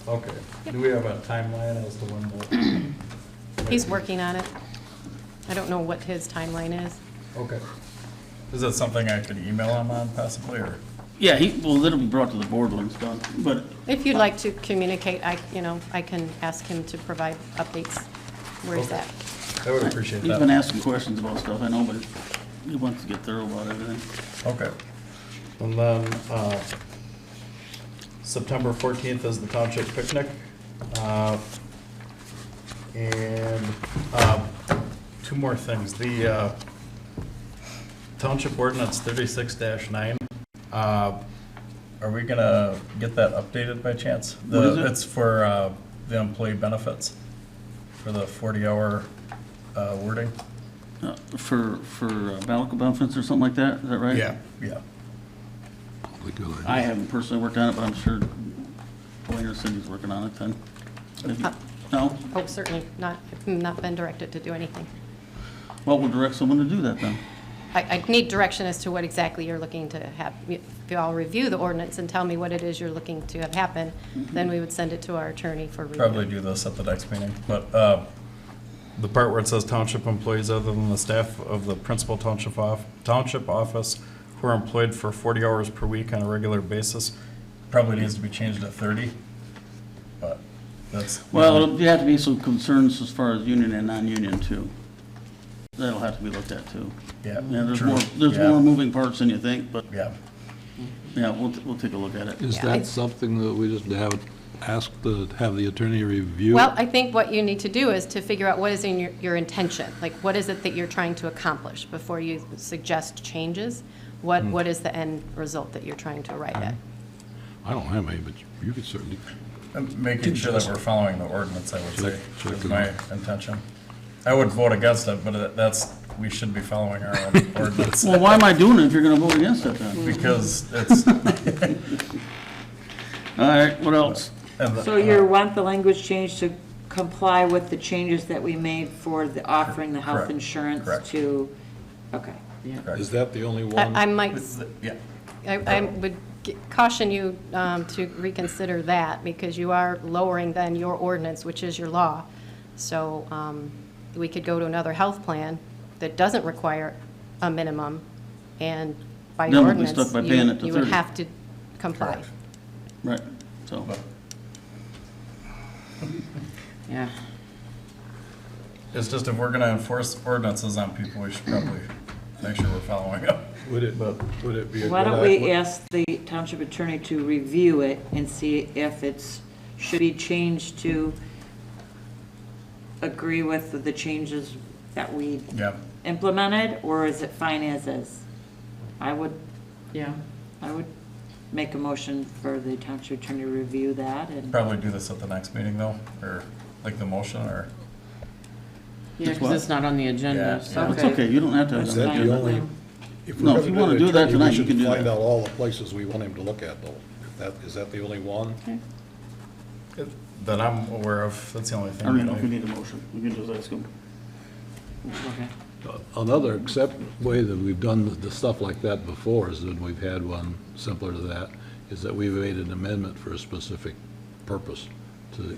[SPEAKER 7] Okay. Do we have a timeline as to when we'll?
[SPEAKER 10] He's working on it. I don't know what his timeline is.
[SPEAKER 7] Okay. Is that something I could email him on possibly, or?
[SPEAKER 1] Yeah, well, it'll be brought to the board when it's done, but
[SPEAKER 10] If you'd like to communicate, I can ask him to provide updates where he's
[SPEAKER 7] Okay.
[SPEAKER 10] at.
[SPEAKER 7] I would appreciate
[SPEAKER 1] he's been
[SPEAKER 7] that.
[SPEAKER 1] asking questions about stuff, I know, but he wants to get thorough about everything.
[SPEAKER 7] Okay. And then, September 14th is the township picnic. And, two more things. The, township ordinance 36-9, are we gonna get that updated by chance?
[SPEAKER 1] What is it?
[SPEAKER 7] It's for, the employee benefits, for the 40-hour, wording.
[SPEAKER 1] For medical benefits or something like that, is that right?
[SPEAKER 7] Yeah.
[SPEAKER 5] Probably good idea.
[SPEAKER 1] I haven't personally worked on it, but I'm sure Wayne or Cindy's working on it then. Maybe- No?
[SPEAKER 10] Oh, certainly not. I've not been directed to do anything.
[SPEAKER 1] Well, we'll direct someone to do that then.
[SPEAKER 10] I need direction as to what exactly you're looking to have. If you all review the ordinance and tell me what it is you're looking to have happen, then we would send it to our attorney for review.
[SPEAKER 7] Probably do this at the next meeting, but the part where it says township employees other than the staff of the principal township office who are employed for 40 hours per week on a regular basis, probably needs to be changed to 30, but that's.
[SPEAKER 1] Well, there have to be some concerns as far as union and non-union too. That'll have to be looked at too.
[SPEAKER 7] Yeah,
[SPEAKER 1] Yeah,
[SPEAKER 7] true.
[SPEAKER 1] there's
[SPEAKER 7] Yeah.
[SPEAKER 1] more moving parts than you think, but
[SPEAKER 7] Yeah,
[SPEAKER 1] yeah, we'll take a look at it.
[SPEAKER 5] Is
[SPEAKER 10] Yeah, I-
[SPEAKER 5] that something that we just ask to have the attorney review?
[SPEAKER 10] Well, I think what you need to do is to figure out what is in your intention. Like, what is it that you're trying to accomplish before you suggest changes? What is the end result that you're trying to arrive at?
[SPEAKER 5] I don't have any, but you could certainly.
[SPEAKER 7] And making sure that we're following the ordinance, I would say,
[SPEAKER 5] Check
[SPEAKER 7] is
[SPEAKER 5] it
[SPEAKER 7] my
[SPEAKER 5] out.
[SPEAKER 7] intention. I would vote against it, but we should be following our own ordinance.
[SPEAKER 1] Well, why am I doing it if you're gonna vote against it then?
[SPEAKER 7] Because it's.
[SPEAKER 1] All right, what else?
[SPEAKER 2] So you want the language change to comply with the changes that we made for the offering the health
[SPEAKER 7] Correct.
[SPEAKER 2] insurance
[SPEAKER 7] Correct.
[SPEAKER 2] to, okay.
[SPEAKER 5] Is that the only one?
[SPEAKER 10] I might,
[SPEAKER 7] Yeah.
[SPEAKER 10] I would caution you to reconsider that, because you are lowering then your ordinance, which is your law. So we could go to another health plan that doesn't require a minimum, and by
[SPEAKER 1] Then we'll be
[SPEAKER 10] ordinance,
[SPEAKER 1] stuck by paying it to
[SPEAKER 10] you would
[SPEAKER 1] 30.
[SPEAKER 10] have to comply.
[SPEAKER 7] Correct.
[SPEAKER 1] Right, so,
[SPEAKER 8] Yeah.
[SPEAKER 7] It's just if we're gonna enforce ordinances on people, we should probably make sure we're following up.
[SPEAKER 5] Would it be a good
[SPEAKER 2] Why don't we
[SPEAKER 5] idea?
[SPEAKER 2] ask the township attorney to review it and see if should be changed to agree with the changes that we
[SPEAKER 7] Yeah,
[SPEAKER 2] implemented, or is it fine as is? I would
[SPEAKER 8] Yeah.
[SPEAKER 2] make a motion for the township attorney to review that and.
[SPEAKER 7] probably do this at the next meeting though, or like the motion, or,
[SPEAKER 8] Yeah,
[SPEAKER 1] Just
[SPEAKER 8] because
[SPEAKER 1] what?
[SPEAKER 8] it's not on the agenda,
[SPEAKER 7] Yeah,
[SPEAKER 8] so.
[SPEAKER 1] it's okay, you don't have to.
[SPEAKER 5] Is that the only?
[SPEAKER 1] No, if you wanna do that tonight, you can do
[SPEAKER 5] We should find
[SPEAKER 1] that.
[SPEAKER 5] out all the places we want him to look at, though. Is that the only one?
[SPEAKER 7] that I'm aware of, that's the only
[SPEAKER 1] I
[SPEAKER 7] thing.
[SPEAKER 1] don't even know
[SPEAKER 7] that
[SPEAKER 1] if we need a motion, we can just ask him.
[SPEAKER 8] Okay.
[SPEAKER 5] Another way that we've done the stuff like that before is when we've had one similar to that, is that we've made an amendment for a specific purpose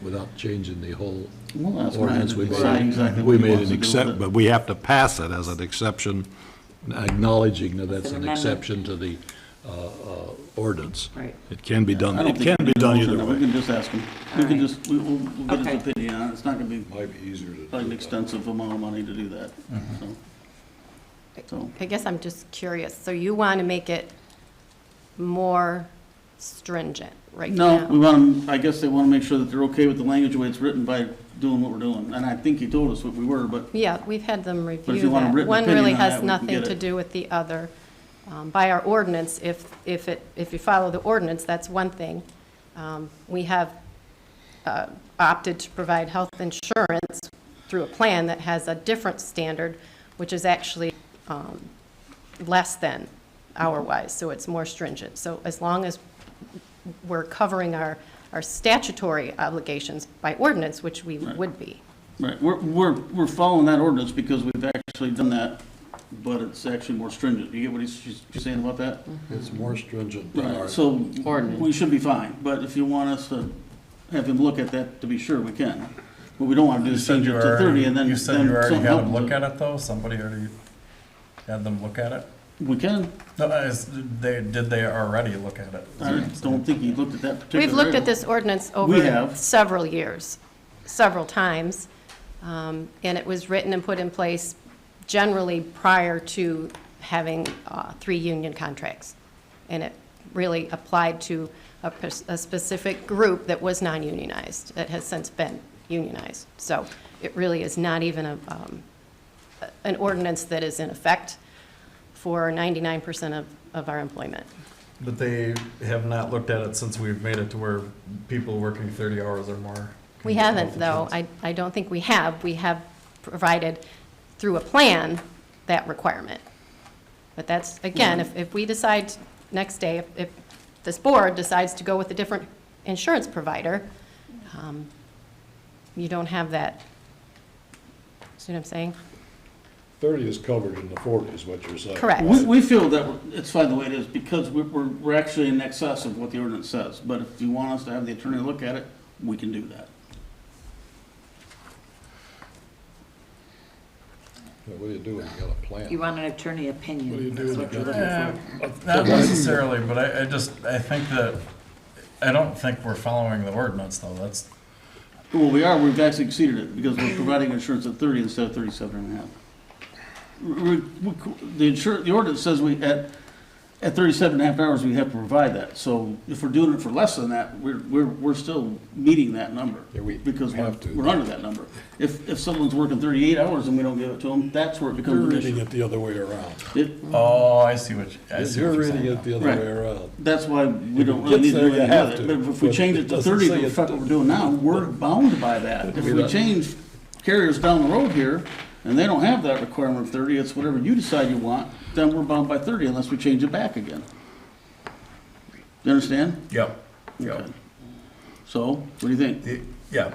[SPEAKER 5] without changing the whole
[SPEAKER 1] Well, that's
[SPEAKER 5] ordinance.
[SPEAKER 1] fine. Decide exactly what
[SPEAKER 5] We
[SPEAKER 1] he
[SPEAKER 5] made
[SPEAKER 1] wants
[SPEAKER 5] an
[SPEAKER 1] to do with
[SPEAKER 5] except,
[SPEAKER 1] it.
[SPEAKER 5] but we have to pass it as an exception, acknowledging that that's
[SPEAKER 2] It's an
[SPEAKER 5] an
[SPEAKER 2] amendment.
[SPEAKER 5] exception to the ordinance.
[SPEAKER 2] Right.
[SPEAKER 5] It can be done,
[SPEAKER 1] I don't
[SPEAKER 5] it
[SPEAKER 1] think
[SPEAKER 5] can
[SPEAKER 1] we
[SPEAKER 5] be
[SPEAKER 1] need a
[SPEAKER 5] done
[SPEAKER 1] motion,
[SPEAKER 5] either
[SPEAKER 1] We
[SPEAKER 5] way.
[SPEAKER 1] can just ask him. We can
[SPEAKER 2] Alright.
[SPEAKER 1] just, we'll get
[SPEAKER 2] Okay.
[SPEAKER 1] his opinion on it. It's not gonna be
[SPEAKER 5] Might be easier to.
[SPEAKER 1] like an extensive amount of money to do that, so. So,
[SPEAKER 10] I guess I'm just curious. So you want to make it more stringent right
[SPEAKER 1] no,
[SPEAKER 10] now?
[SPEAKER 1] we want to, I guess they want to make sure that they're okay with the language the way it's written by doing what we're doing. And I think he told us what we were, but
[SPEAKER 10] Yeah, we've had them
[SPEAKER 1] if
[SPEAKER 10] review
[SPEAKER 1] you want a
[SPEAKER 10] that.
[SPEAKER 1] written
[SPEAKER 10] One
[SPEAKER 1] opinion
[SPEAKER 10] really
[SPEAKER 1] on that,
[SPEAKER 10] has
[SPEAKER 1] we can
[SPEAKER 10] nothing
[SPEAKER 1] get
[SPEAKER 10] to
[SPEAKER 1] it.
[SPEAKER 10] do with the other. By our ordinance, if you follow the ordinance, that's one thing. We have opted to provide health insurance through a plan that has a different standard, which is actually less than hour-wise, so it's more stringent. So as long as we're covering our statutory obligations by ordinance, which we would be.
[SPEAKER 1] right, we're following that ordinance because we've actually done that, but it's actually more stringent. You get what she's saying about that?
[SPEAKER 5] It's more stringent than
[SPEAKER 1] Right,
[SPEAKER 5] ours.
[SPEAKER 1] so
[SPEAKER 8] Ordinance.
[SPEAKER 1] we should be fine, but if you want us to have him look at that to be sure, we can. What we don't want to do
[SPEAKER 7] You
[SPEAKER 1] is
[SPEAKER 7] said
[SPEAKER 1] change
[SPEAKER 7] you
[SPEAKER 1] it to 30 and then.
[SPEAKER 7] You said you already
[SPEAKER 1] something
[SPEAKER 7] had them
[SPEAKER 1] happens.
[SPEAKER 7] look at it, though? Somebody already had them look at it?
[SPEAKER 1] We can.
[SPEAKER 7] No, did they already look at it?
[SPEAKER 1] I don't think he looked at that particular.
[SPEAKER 10] We've looked at
[SPEAKER 1] item.
[SPEAKER 10] this ordinance
[SPEAKER 1] We
[SPEAKER 10] over
[SPEAKER 1] have.
[SPEAKER 10] several years, several times, and it was written and put in place generally prior to having 3 union contracts. And it really applied to a specific group that was non-unionized, that has since been unionized. So it really is not even an ordinance that is in effect for 99% of our employment.
[SPEAKER 7] But they have not looked at it since we've made it to where people working 30 hours or more.
[SPEAKER 10] We
[SPEAKER 7] can get
[SPEAKER 10] haven't,
[SPEAKER 7] health
[SPEAKER 10] though.
[SPEAKER 7] insurance.
[SPEAKER 10] I don't think we have. We have provided through a plan that requirement. But that's, again, if we decide next day, if this board decides to go with a different insurance provider, you don't have that. See what I'm saying?
[SPEAKER 5] 30 is covered in the 40 is what you're saying.
[SPEAKER 10] Correct.
[SPEAKER 1] We feel that it's fine the way it is because we're actually in excess of what the ordinance says. But if you want us to have the attorney look at it, we can do that.
[SPEAKER 5] Yeah, what do you do when you got a plan?
[SPEAKER 2] You want an attorney opinion.
[SPEAKER 5] What do you do
[SPEAKER 2] That's
[SPEAKER 5] when
[SPEAKER 2] what
[SPEAKER 5] you
[SPEAKER 2] you're
[SPEAKER 5] got
[SPEAKER 2] looking for.
[SPEAKER 7] Not necessarily, but I think that, I don't think we're following the ordinance, though. That's,
[SPEAKER 1] Well, we are, we've actually exceeded it because we're providing insurance at 30 instead of 37 and a half. The ordinance says at 37 and a half hours, we have to provide that. So if we're doing it for less than that, we're still meeting that number.
[SPEAKER 5] Yeah, we
[SPEAKER 1] Because
[SPEAKER 5] have to.
[SPEAKER 1] we're under that number. If someone's working 38 hours and we don't give it to them, that's where it
[SPEAKER 5] You're
[SPEAKER 1] becomes an
[SPEAKER 5] reading
[SPEAKER 1] issue.
[SPEAKER 5] it the other way around.
[SPEAKER 7] oh, I see what
[SPEAKER 5] You're
[SPEAKER 7] you're
[SPEAKER 5] reading
[SPEAKER 7] saying.
[SPEAKER 5] it the other
[SPEAKER 1] Right.
[SPEAKER 5] way around.
[SPEAKER 1] That's why we
[SPEAKER 5] If
[SPEAKER 1] don't
[SPEAKER 5] it
[SPEAKER 1] really need
[SPEAKER 5] gets
[SPEAKER 1] to
[SPEAKER 5] there,
[SPEAKER 1] do
[SPEAKER 5] you
[SPEAKER 1] anything
[SPEAKER 5] have
[SPEAKER 1] with it.
[SPEAKER 5] to,
[SPEAKER 1] But if we
[SPEAKER 5] but
[SPEAKER 1] change
[SPEAKER 5] it
[SPEAKER 1] it to
[SPEAKER 5] doesn't
[SPEAKER 1] 30
[SPEAKER 5] say
[SPEAKER 1] to
[SPEAKER 5] it-
[SPEAKER 1] reflect what we're doing now, we're bound by that. If
[SPEAKER 5] We
[SPEAKER 1] we
[SPEAKER 5] don't-
[SPEAKER 1] change carriers down the road here, and they don't have that requirement of 30, it's whatever you decide you want, then we're bound by 30 unless we change it back again. You understand?
[SPEAKER 7] Yep, yep.
[SPEAKER 1] Okay. So, what do you think?
[SPEAKER 7] Yeah,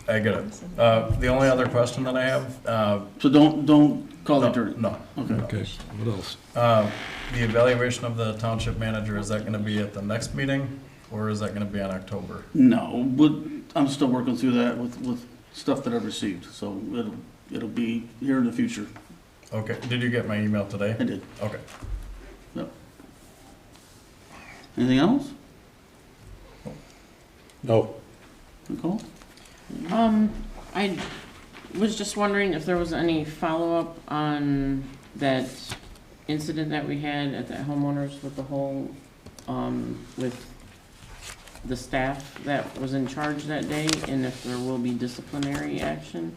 [SPEAKER 7] I get it. The only other question that I have,
[SPEAKER 1] So don't call the attorney?
[SPEAKER 7] no.
[SPEAKER 5] Okay, what else?
[SPEAKER 7] The evaluation of the township manager, is that gonna be at the next meeting, or is that gonna be in October?
[SPEAKER 1] No, but I'm still working through that with stuff that I've received, so it'll be here in the future.
[SPEAKER 7] Okay, did you get my email today?
[SPEAKER 1] I did.
[SPEAKER 7] Okay.
[SPEAKER 1] Yep. Anything else?
[SPEAKER 5] No,
[SPEAKER 1] Nicole?
[SPEAKER 8] I was just wondering if there was any follow-up on that incident that we had at the homeowners with the whole, with the staff that was in charge that day, and if there will be disciplinary action.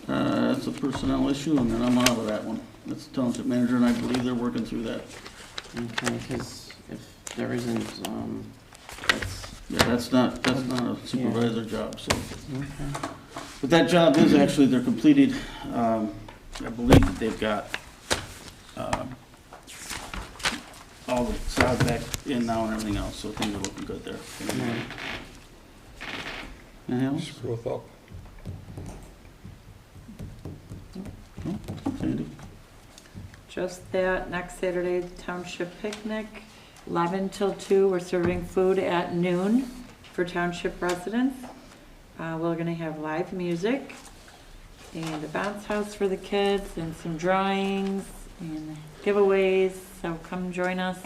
[SPEAKER 1] That's a personnel issue, and then I'm out of that one. That's the township manager, and I believe they're working through that.
[SPEAKER 8] Okay, because if there isn't, that's,
[SPEAKER 1] Yeah, that's not a supervisor job, so.
[SPEAKER 8] okay.
[SPEAKER 1] But that job is actually, they're completed, I believe that they've got, all the sod back in now and everything else, so things are looking good there. Anything else?
[SPEAKER 5] screw up.
[SPEAKER 1] No? Sandy?
[SPEAKER 2] Just that, next Saturday, the township picnic, 11 till 2, we're serving food at noon for township residents. We're gonna have live music and a bounce house for the kids and some drawings and giveaways, so come join us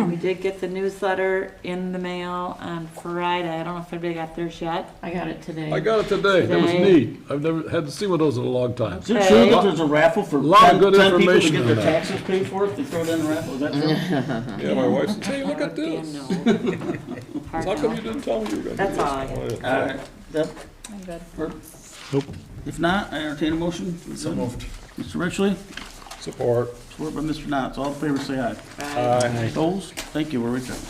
[SPEAKER 2] We did get the newsletter in the mail on Friday. I don't know if anybody got theirs yet.
[SPEAKER 8] I got it today.
[SPEAKER 5] I got it today. That was
[SPEAKER 2] Today.
[SPEAKER 5] neat. I've never had to see one of those in a long time.
[SPEAKER 1] Is it true that there's a raffle for
[SPEAKER 5] Lot of
[SPEAKER 1] 10
[SPEAKER 5] good
[SPEAKER 1] 10 people to
[SPEAKER 5] information
[SPEAKER 1] get
[SPEAKER 5] in
[SPEAKER 1] their
[SPEAKER 5] that.
[SPEAKER 1] taxes paid for if they throw it in the raffle? Is that true?
[SPEAKER 5] Yeah, my wife said, hey, look at
[SPEAKER 2] Dan,
[SPEAKER 5] this.
[SPEAKER 2] no. Hard
[SPEAKER 5] How come
[SPEAKER 2] no.
[SPEAKER 5] you didn't tell me you were gonna do
[SPEAKER 2] That's
[SPEAKER 5] this?
[SPEAKER 2] all I got.
[SPEAKER 5] Oh, yeah.
[SPEAKER 1] All right, Deb?
[SPEAKER 9] I'm good.
[SPEAKER 1] Bert?
[SPEAKER 5] Nope.
[SPEAKER 1] If not, I entertain a motion.
[SPEAKER 7] So moved.
[SPEAKER 1] Mr. Ritchley,
[SPEAKER 5] Support.
[SPEAKER 1] support by Mr. Knotts. All in favor, say aye.
[SPEAKER 2] Bye.
[SPEAKER 1] Opposed? Thank you, we're adjourned.